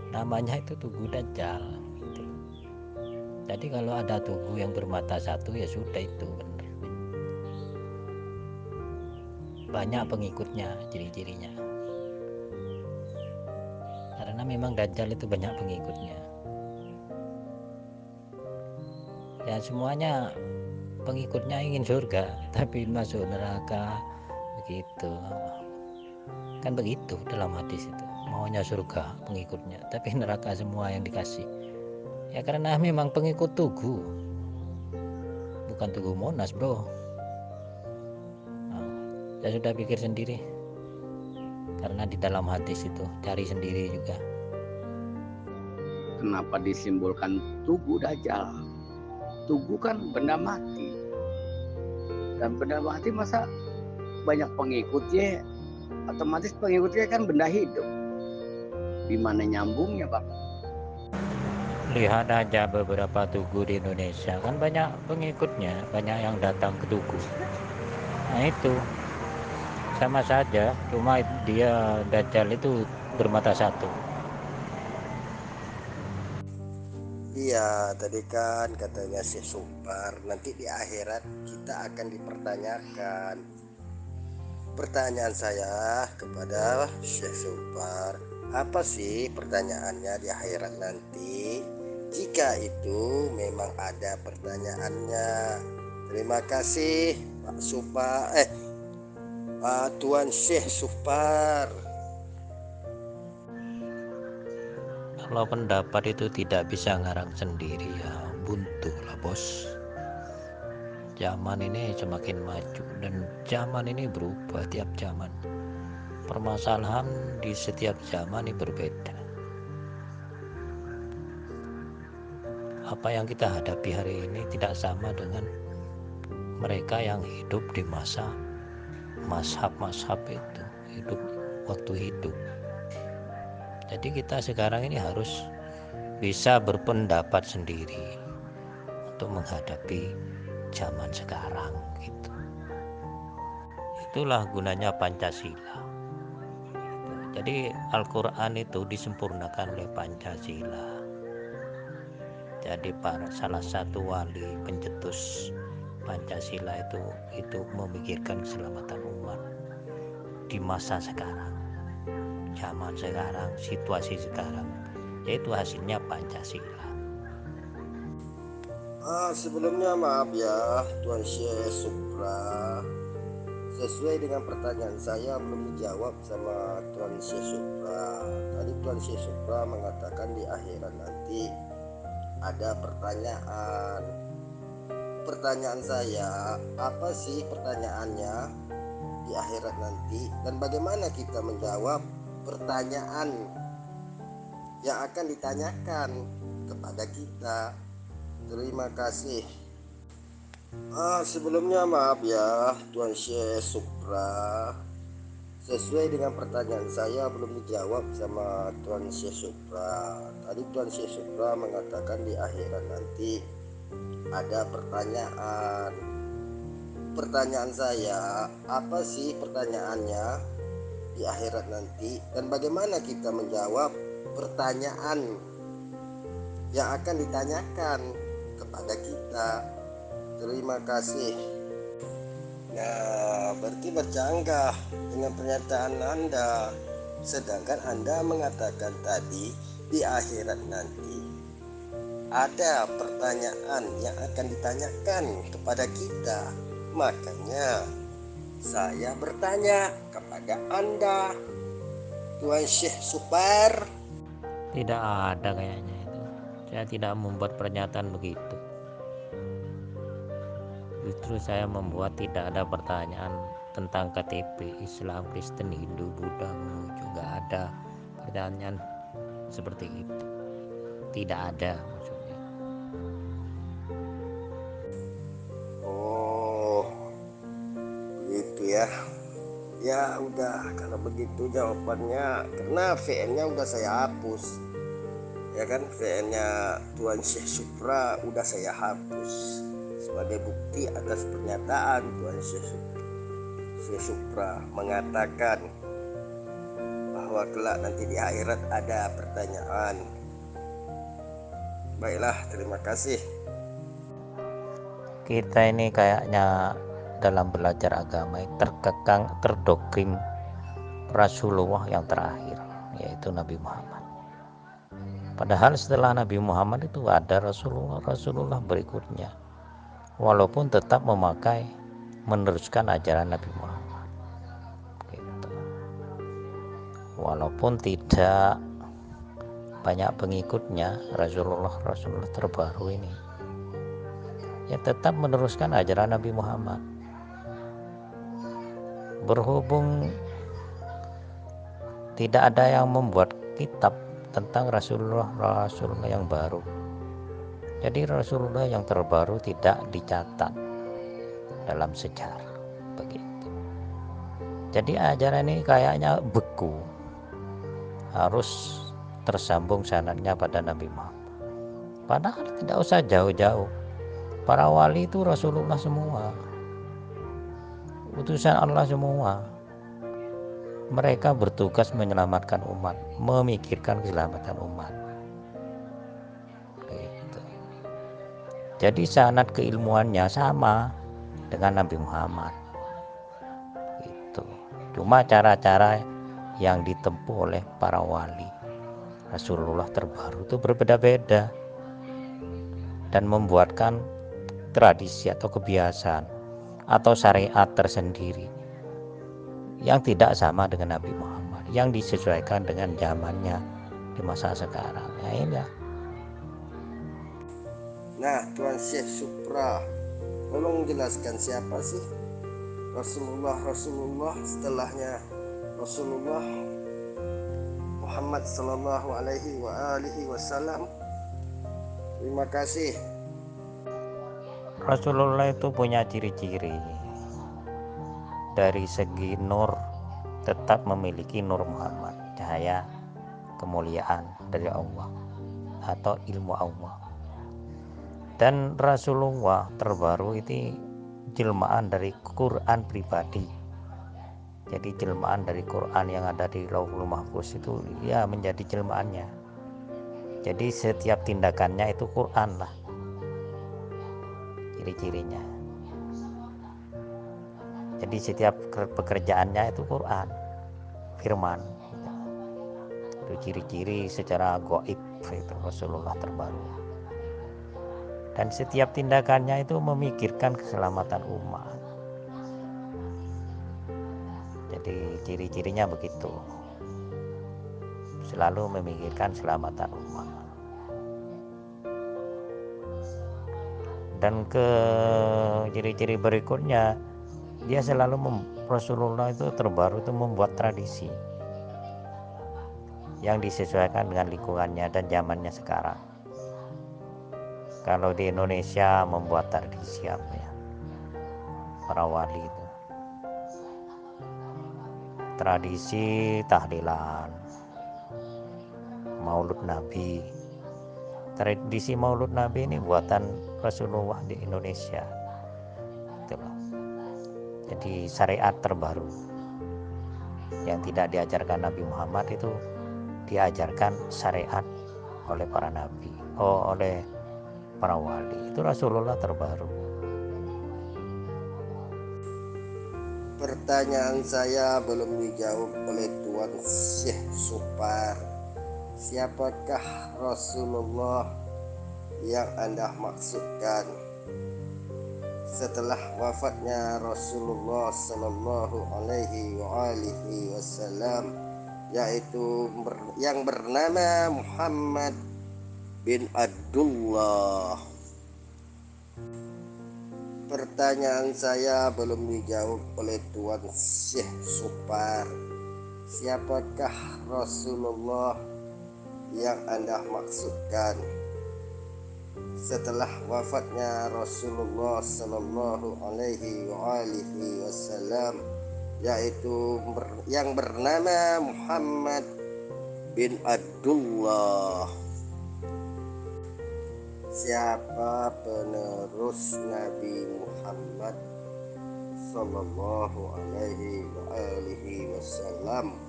namanya itu tugu Dajjal gitu. Jadi kalau ada tugu yang bermata satu ya sudah, itu benar. Banyak pengikutnya, ciri-cirinya, karena memang Dajjal itu banyak pengikutnya. Ya semuanya pengikutnya ingin surga tapi masuk neraka, begitu kan, begitu dalam hadis itu, maunya surga pengikutnya tapi neraka semua yang dikasih. Ya karena memang pengikut Tugu, bukan Tugu Monas bro. Nah, saya sudah pikir sendiri, karena di dalam hadis itu cari sendiri juga. Kenapa disimbolkan Tugu Dajjal? Tugu kan benda mati, dan benda mati masa banyak pengikutnya, otomatis pengikutnya kan benda hidup. Di mana nyambungnya, Bang? Lihat aja beberapa tugu di Indonesia, kan banyak pengikutnya, banyak yang datang ke tugu. Nah itu sama saja, cuma dia Dajjal itu bermata satu. Iya, tadi kan katanya Syekh Supar, nanti di akhirat kita akan dipertanyakan. Pertanyaan saya kepada Syekh Supar, apa sih pertanyaannya di akhirat nanti? Jika itu memang ada pertanyaannya. Terima kasih Pak Supar, Tuan Syekh Supar. Kalau pendapat itu tidak bisa ngarang sendiri, ya buntu lah bos. Zaman ini semakin maju dan zaman ini berubah tiap zaman. Permasalahan di setiap zaman ini berbeda. Apa yang kita hadapi hari ini tidak sama dengan mereka yang hidup di masa mazhab-mazhab itu, hidup waktu hidup. Jadi kita sekarang ini harus bisa berpendapat sendiri untuk menghadapi zaman sekarang gitu. Itulah gunanya Pancasila. Jadi Al-Quran itu disempurnakan oleh Pancasila. Jadi salah satu wali pencetus Pancasila itu memikirkan keselamatan umat di masa sekarang, zaman sekarang, situasi sekarang, yaitu hasilnya Pancasila. Sebelumnya maaf ya Tuan Syekh Supra, sesuai dengan pertanyaan saya belum dijawab sama Tuan Syekh Supra. Tadi Tuan Syekh Supra mengatakan di akhirat nanti ada pertanyaan. Pertanyaan saya, apa sih pertanyaannya di akhirat nanti, dan bagaimana kita menjawab pertanyaan yang akan ditanyakan kepada kita? Terima kasih. Sebelumnya maaf ya Tuan Syekh Supra, sesuai dengan pertanyaan saya belum dijawab sama Tuan Syekh Supra. Tadi Tuan Syekh Supra mengatakan di akhirat nanti ada pertanyaan. Pertanyaan saya, apa sih pertanyaannya di akhirat nanti, dan bagaimana kita menjawab pertanyaan yang akan ditanyakan kepada kita? Terima kasih. Nah, berarti bercanggah dengan pernyataan Anda, sedangkan Anda mengatakan tadi di akhirat nanti ada pertanyaan yang akan ditanyakan kepada kita. Makanya saya bertanya kepada Anda, Tuan Syekh Supar. Tidak ada kayaknya itu. Saya tidak membuat pernyataan begitu. Justru saya membuat tidak ada pertanyaan tentang KTP Islam, Kristen, Hindu, Buddha, Konghucu. Nggak ada pertanyaan seperti itu. Tidak ada maksudnya. Oh, gitu ya. Ya udah, kalau begitu jawabannya, karena VN-nya udah saya hapus. Ya kan, VN-nya Tuan Syekh Supra udah saya hapus sebagai bukti atas pernyataan Tuan Syekh Supra mengatakan bahwa kelak nanti di akhirat ada pertanyaan. Baiklah, terima kasih. Kita ini kayaknya dalam belajar agama terkekang, terdoktrin Rasulullah yang terakhir, yaitu Nabi Muhammad. Padahal setelah Nabi Muhammad itu ada Rasulullah berikutnya. walaupun tetap meneruskan ajaran Nabi Muhammad gitu. Walaupun tidak banyak pengikutnya, Rasulullah terbaru ini ya tetap meneruskan ajaran Nabi Muhammad. Berhubung tidak ada yang membuat kitab tentang Rasulullah yang baru, jadi Rasulullah yang terbaru tidak dicatat dalam sejarah begitu. Jadi ajaran ini kayaknya beku, harus tersambung sanadnya pada Nabi Muhammad. Padahal tidak usah jauh-jauh, para wali itu Rasulullah semua, utusan Allah semua. Mereka bertugas menyelamatkan umat, memikirkan keselamatan umat gitu. Jadi sanad keilmuannya sama dengan Nabi Muhammad gitu. Cuma cara-cara yang ditempuh oleh para wali Rasulullah terbaru itu berbeda-beda dan membuatkan tradisi atau kebiasaan atau syariat tersendiri yang tidak sama dengan Nabi Muhammad, yang disesuaikan dengan zamannya di masa sekarang. Ya ini. Nah, Tuan Syekh Supra, tolong jelaskan siapa sih Rasulullah setelahnya Rasulullah Muhammad sallallahu alaihi wasallam. Terima kasih. Rasulullah itu punya ciri-ciri. Dari segi nur, tetap memiliki nur Muhammad, cahaya kemuliaan dari Allah atau ilmu Allah. Dan Rasulullah terbaru itu jelmaan dari Quran pribadi. Jadi jelmaan dari Quran yang ada di Lauhul Mahfuz itu ya menjadi jelmaannya. Jadi setiap tindakannya itu Quran lah ciri-cirinya. Jadi setiap pekerjaannya itu Quran, firman. Itu ciri-ciri secara gaib itu Rasulullah terbaru. Dan setiap tindakannya itu memikirkan keselamatan umat. Jadi ciri-cirinya begitu. Selalu memikirkan keselamatan umat. Dan ke ciri-ciri berikutnya, dia selalu Rasulullah itu terbaru itu membuat tradisi yang disesuaikan dengan lingkungannya dan zamannya sekarang. Kalau di Indonesia membuat tradisi apa ya? Para wali itu. Tradisi tahlilan, Maulud Nabi. Tradisi Maulud Nabi ini buatan Rasulullah di Indonesia. Gitu loh. Jadi syariat terbaru yang tidak diajarkan Nabi Muhammad itu diajarkan syariat oleh para nabi, oleh para wali. Itu Rasulullah terbaru. Pertanyaan saya belum dijawab oleh Tuan Syekh Supar. Siapakah Rasulullah yang Anda maksudkan setelah wafatnya Rasulullah sallallahu alaihi wasallam, yaitu yang bernama Muhammad bin Abdullah? Pertanyaan saya belum dijawab oleh Tuan Syekh Supar. Siapakah Rasulullah yang Anda maksudkan setelah wafatnya Rasulullah sallallahu alaihi wasallam, yaitu yang bernama Muhammad bin Abdullah? Siapa penerus Nabi Muhammad sallallahu alaihi wasallam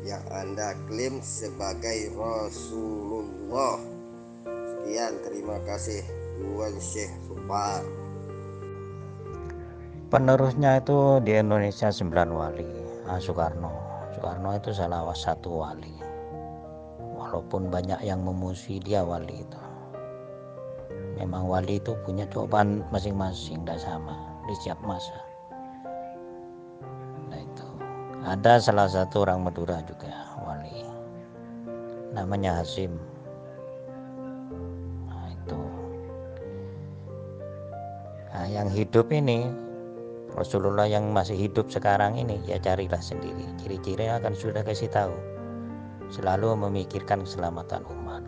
yang Anda klaim sebagai Rasulullah? Sekian, terima kasih Tuan Syekh Supar. Penerusnya itu di Indonesia 9 wali. Soekarno itu salah satu wali. Walaupun banyak yang memusuhi dia wali itu. Memang wali itu punya cobaan masing-masing, tidak sama di setiap masa. Nah itu ada salah satu orang Madura juga wali, namanya Hasim. Nah itu, nah yang hidup ini, Rasulullah yang masih hidup sekarang ini, ya carilah sendiri. Ciri-cirinya akan sudah kasih tahu. Selalu memikirkan keselamatan umat.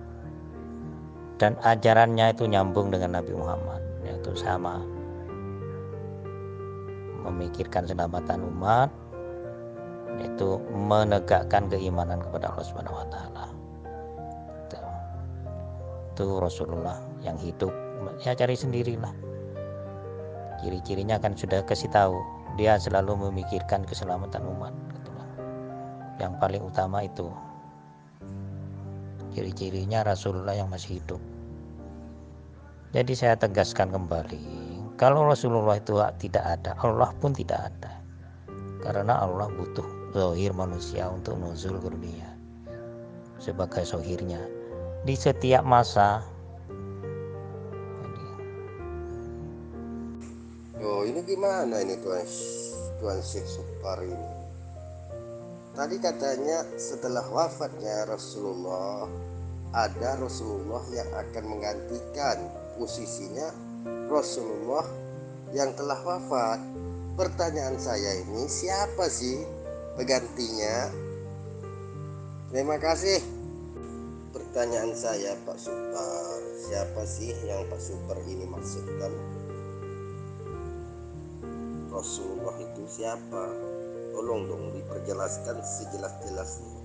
Dan ajarannya itu nyambung dengan Nabi Muhammad, yaitu sama. Memikirkan keselamatan umat, itu menegakkan keimanan kepada Allah Subhanahu wa taala. Itu Rasulullah yang hidup. Ya cari sendirilah. Ciri-cirinya kan sudah kasih tahu. Dia selalu memikirkan keselamatan umat. Yang paling utama itu. Ciri-cirinya Rasulullah yang masih hidup. Jadi saya tegaskan kembali, kalau Rasulullah itu tidak ada, Allah pun tidak ada. Karena Allah butuh zahir manusia untuk nuzul ke dunia sebagai zahirnya di setiap masa. Oh, ini gimana ini Tuan Syekh Supar ini? Tadi katanya setelah wafatnya Rasulullah, ada Rasulullah yang akan menggantikan posisinya Rasulullah yang telah wafat. Pertanyaan saya ini, siapa sih penggantinya? Terima kasih. Pertanyaan saya Pak Supar, siapa sih yang Pak Supar ini maksudkan? Rasulullah itu siapa? Tolong dong diperjelaskan sejelas-jelasnya.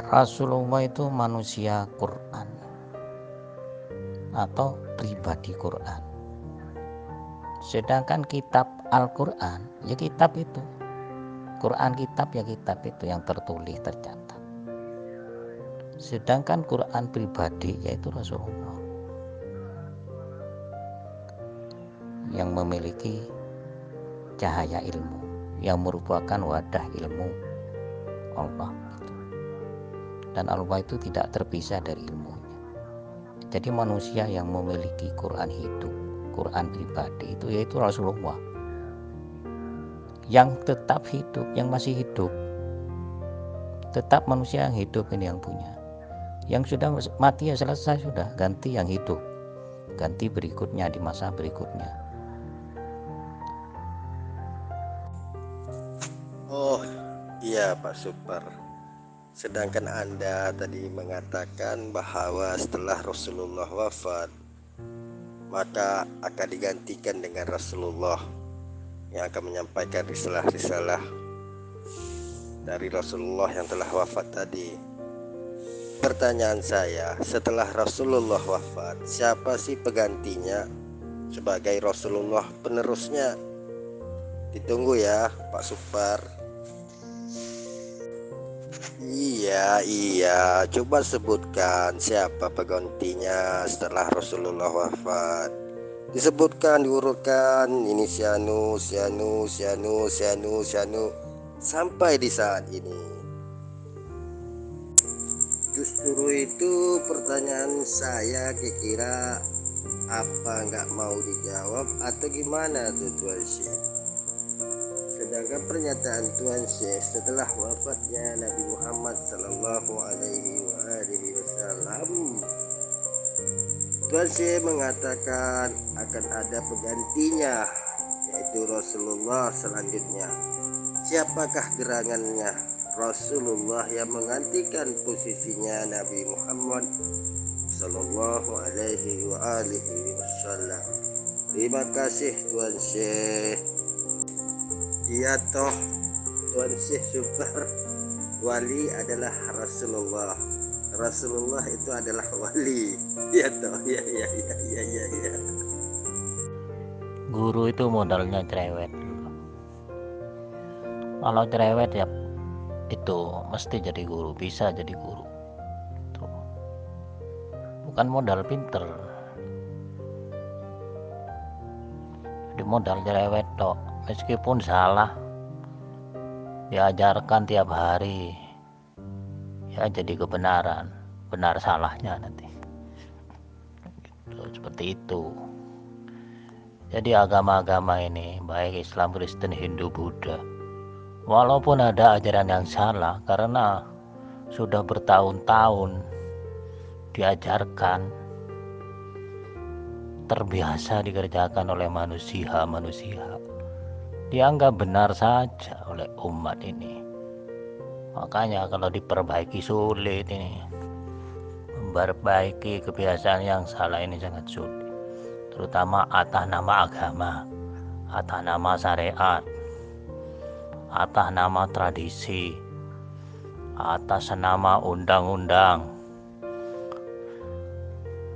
Rasulullah itu manusia Quran atau pribadi Quran. Sedangkan kitab Al-Quran, ya kitab itu. Quran kitab, ya kitab itu yang tertulis, tercatat. Sedangkan Quran pribadi yaitu Rasulullah yang memiliki cahaya ilmu, yang merupakan wadah ilmu Allah. Dan Allah itu tidak terpisah dari ilmunya. Jadi manusia yang memiliki Quran hidup, Quran pribadi itu yaitu Rasulullah, yang tetap hidup, yang masih hidup. Tetap manusia yang hidup ini yang punya. Yang sudah mati ya selesai, sudah ganti yang hidup, ganti berikutnya di masa berikutnya. Oh iya Pak Supar, sedangkan Anda tadi mengatakan bahwa setelah Rasulullah wafat, maka akan digantikan dengan Rasulullah yang akan menyampaikan risalah-risalah dari Rasulullah yang telah wafat tadi. Pertanyaan saya, setelah Rasulullah wafat, siapa sih penggantinya sebagai Rasulullah penerusnya? Ditunggu ya Pak Supar. Iya, coba sebutkan siapa penggantinya setelah Rasulullah wafat. Disebutkan, diurutkan, ini Syanu sampai di saat ini. Justru itu pertanyaan saya, kira-kira apa nggak mau dijawab atau gimana tuh Tuan Syekh? Sedangkan pernyataan Tuan Syekh setelah wafatnya Nabi Muhammad Sallallahu Alaihi Wasallam, Tuan Syekh mengatakan akan ada penggantinya, yaitu Rasulullah selanjutnya. Siapakah gerangannya Rasulullah yang menggantikan posisinya Nabi Muhammad Sallallahu Alaihi Wasallam? Terima kasih Tuan Syekh. Iya toh Tuan Syekh Supar, wali adalah Rasulullah. Rasulullah itu adalah wali. Iya toh, ya. Guru itu modalnya cerewet. Kalau cerewet ya itu mesti jadi guru, bisa jadi guru. Tuh. Bukan modal pinter. Jadi modal cerewet toh. Meskipun salah, diajarkan tiap hari, ya jadi kebenaran, benar salahnya nanti. Tuh, seperti itu. Jadi agama-agama ini, baik Islam, Kristen, Hindu, Buddha, walaupun ada ajaran yang salah, karena sudah bertahun-tahun diajarkan, terbiasa dikerjakan oleh manusia, dianggap benar saja oleh umat ini. Makanya kalau diperbaiki sulit ini. Memperbaiki kebiasaan yang salah ini sangat sulit. Terutama atas nama agama, atas nama syariat, atas nama tradisi, atas nama undang-undang.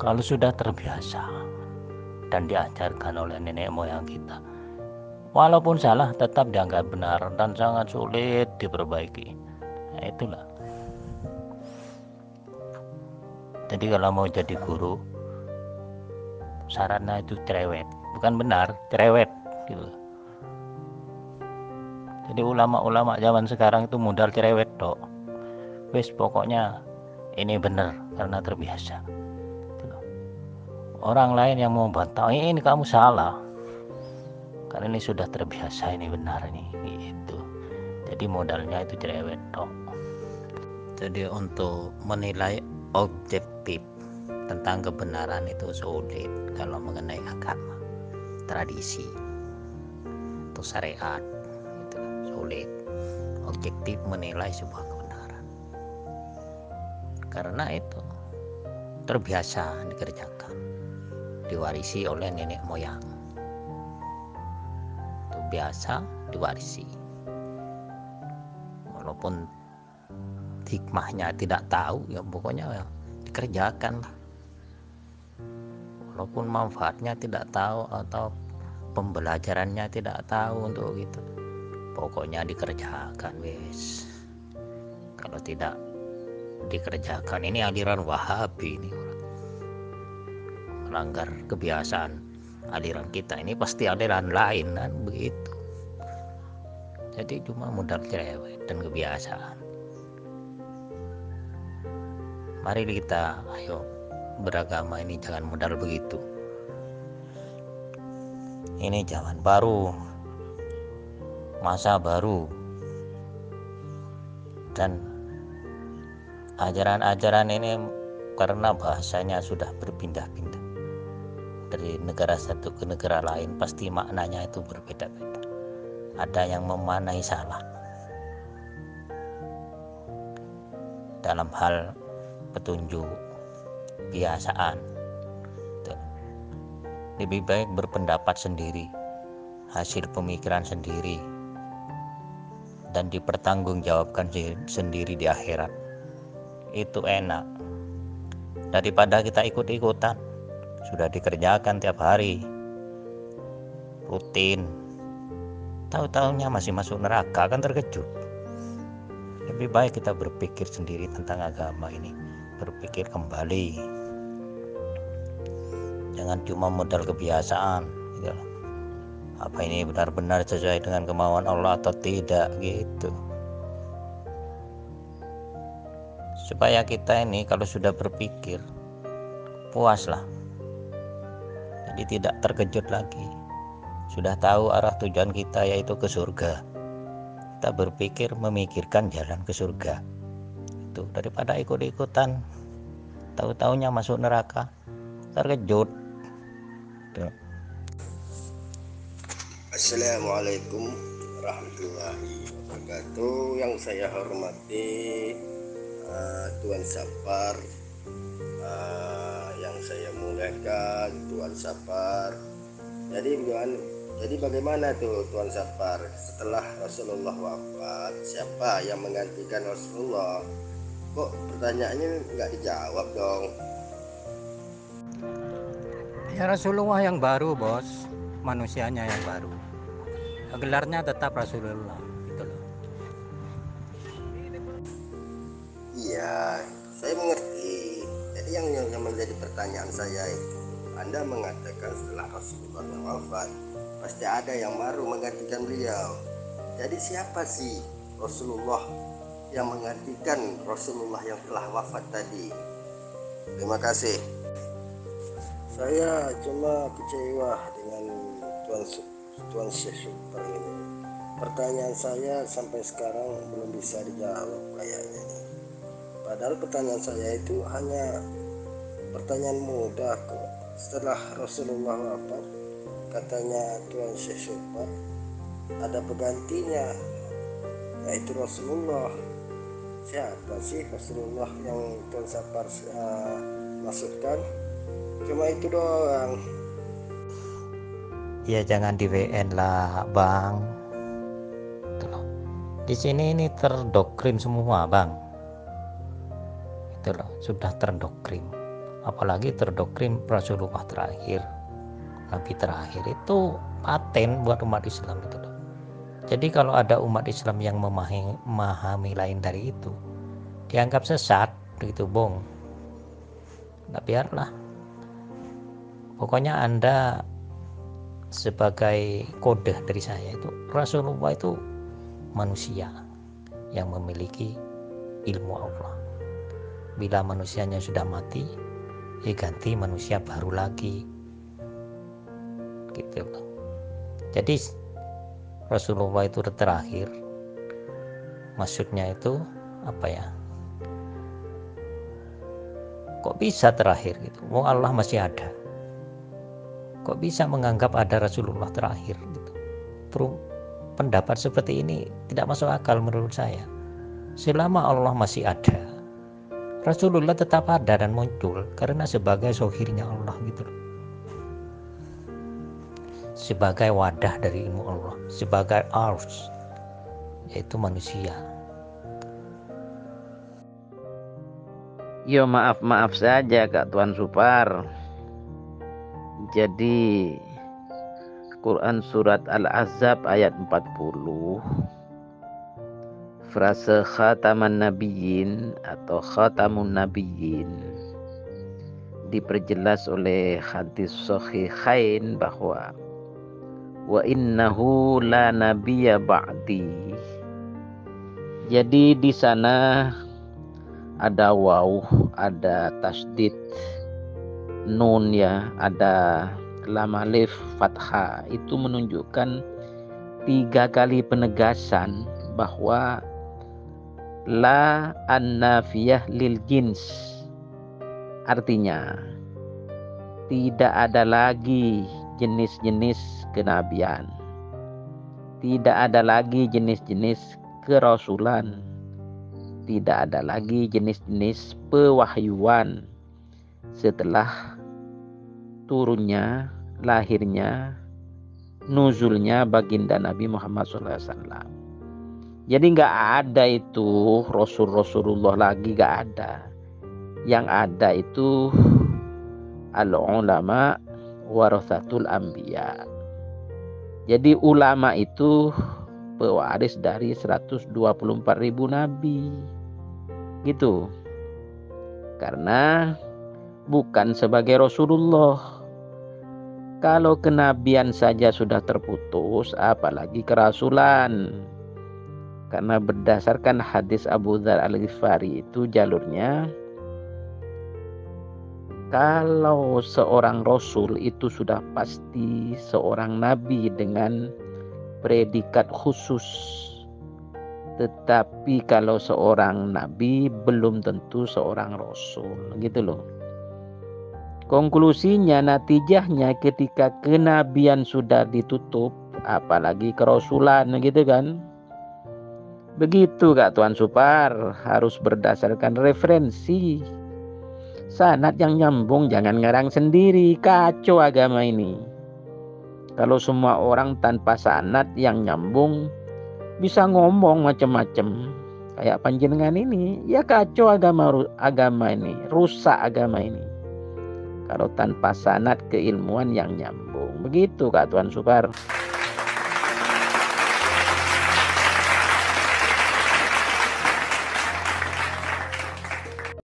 Kalau sudah terbiasa dan diajarkan oleh nenek moyang kita, walaupun salah tetap dianggap benar dan sangat sulit diperbaiki. Nah, itulah. Jadi kalau mau jadi guru, syaratnya itu cerewet, bukan benar, cerewet gitu. Jadi ulama-ulama zaman sekarang itu modal cerewet tok. Wis pokoknya ini benar karena terbiasa. Gitu. Orang lain yang mau bantah, ini kamu salah. Karena ini sudah terbiasa, ini benar nih gitu. Jadi modalnya itu cerewet tok. Jadi untuk menilai objektif tentang kebenaran itu sulit kalau mengenai agama, tradisi, atau syariat, itu sulit objektif menilai sebuah kebenaran karena itu terbiasa dikerjakan, diwarisi oleh nenek moyang, itu biasa diwarisi, walaupun hikmahnya tidak tahu, ya pokoknya ya dikerjakan lah. Walaupun manfaatnya tidak tahu atau pembelajarannya tidak tahu untuk gitu, pokoknya dikerjakan wes. Kalau tidak dikerjakan, ini aliran Wahabi ini melanggar kebiasaan aliran kita, ini pasti aliran lain kan begitu. Jadi cuma modal cerewet dan kebiasaan. Mari kita ayo beragama ini jangan modal begitu. Ini zaman baru, masa baru, dan ajaran-ajaran ini karena bahasanya sudah berpindah-pindah dari negara satu ke negara lain, pasti maknanya itu berbeda-beda. Ada yang memaknai salah dalam hal petunjuk, kebiasaan. Lebih baik berpendapat sendiri, hasil pemikiran sendiri, dan dipertanggungjawabkan sendiri di akhirat. Itu enak daripada kita ikut-ikutan, sudah dikerjakan tiap hari rutin, tahu-tahunya masih masuk neraka, kan terkejut. Lebih baik kita berpikir sendiri tentang agama ini, berpikir kembali, jangan cuma modal kebiasaan gitu. Apa ini benar-benar sesuai dengan kemauan Allah atau tidak gitu. Supaya kita ini kalau sudah berpikir puaslah, jadi tidak terkejut lagi. Sudah tahu arah tujuan kita yaitu ke surga, kita berpikir memikirkan jalan ke surga itu, daripada ikut-ikutan tahu-taunya masuk neraka, terkejut. Assalamualaikum warahmatullahi wabarakatuh. Yang saya hormati Tuan Sapar, yang saya muliakan Tuan Sapar. Jadi bagaimana tuh Tuan Sapar, setelah Rasulullah wafat, siapa yang menggantikan Rasulullah? Kok pertanyaannya nggak dijawab dong? Ya Rasulullah yang baru bos, manusianya yang baru, gelarnya tetap Rasulullah gitu loh. Iya, saya mengerti. Jadi yang menjadi pertanyaan saya itu, Anda mengatakan setelah Rasulullah wafat pasti ada yang baru menggantikan beliau. Jadi siapa sih Rasulullah yang menggantikan Rasulullah yang telah wafat tadi? Terima kasih. Saya cuma kecewa dengan Tuan Syekh Super ini. Pertanyaan saya sampai sekarang belum bisa dijawab kayaknya nih. Padahal pertanyaan saya itu hanya pertanyaan mudah kok. Setelah Rasulullah wafat, katanya Tuan Syekh Super, ada penggantinya, yaitu Rasulullah. Siapa sih Rasulullah yang Tuan Sapar masukkan? Cuma itu doang. Ya jangan di WN lah bang. Itu loh. Di sini ini terdoktrin semua bang. Itu loh, sudah terdoktrin. Apalagi terdoktrin Rasulullah terakhir, Nabi terakhir, itu paten buat umat Islam itu loh. Jadi kalau ada umat Islam yang memahami lain dari itu, dianggap sesat, begitu bong. Nah biarlah. Pokoknya Anda sebagai kode dari saya itu, Rasulullah itu manusia yang memiliki ilmu Allah. Bila manusianya sudah mati, ya ganti manusia baru lagi. Gitu. Jadi Rasulullah itu terakhir. Maksudnya itu apa ya? Kok bisa terakhir gitu? Wong Allah masih ada. Kok bisa menganggap ada Rasulullah terakhir gitu? Pendapat seperti ini tidak masuk akal menurut saya. Selama Allah masih ada, Rasulullah tetap ada dan muncul karena sebagai zohirnya Allah gitu loh. Sebagai wadah dari ilmu Allah, sebagai ars, yaitu manusia. Yo maaf saja Kak Tuan Supar. Jadi Quran surat Al-Ahzab ayat 40, frase khataman nabiyyin atau khatamun nabiyyin diperjelas oleh hadis sahihain bahwa wa innahu la nabiyya ba'di. Jadi di sana ada waw, ada tasdid nun ya, ada lam alif fathah. Itu menunjukkan 3 kali penegasan bahwa la an-nafiyah lil jins. Artinya tidak ada lagi jenis-jenis kenabian, tidak ada lagi jenis-jenis kerasulan, tidak ada lagi jenis-jenis pewahyuan setelah turunnya, lahirnya, nuzulnya baginda Nabi Muhammad SAW. Jadi nggak ada itu Rasulullah lagi, nggak ada. Yang ada itu al-ulama warathatul anbiya. Jadi ulama itu pewaris dari 124.000 nabi. Gitu. Karena bukan sebagai Rasulullah. Kalau kenabian saja sudah terputus, apalagi kerasulan. Karena berdasarkan hadis Abu Dzar Al-Ghifari itu jalurnya, kalau seorang Rasul itu sudah pasti seorang Nabi dengan predikat khusus. Tetapi kalau seorang Nabi belum tentu seorang Rasul. Gitu loh. Konklusinya, natijahnya ketika kenabian sudah ditutup, apalagi kerasulan gitu kan. Begitu Kak Tuan Supar, harus berdasarkan referensi. Sanad yang nyambung, jangan ngarang sendiri, kacau agama ini. Kalau semua orang tanpa sanad yang nyambung bisa ngomong macam-macam kayak panjenengan ini, ya kacau agama ini, rusak agama ini. Kalau tanpa sanad keilmuan yang nyambung. Begitu Kak Tuan Supar.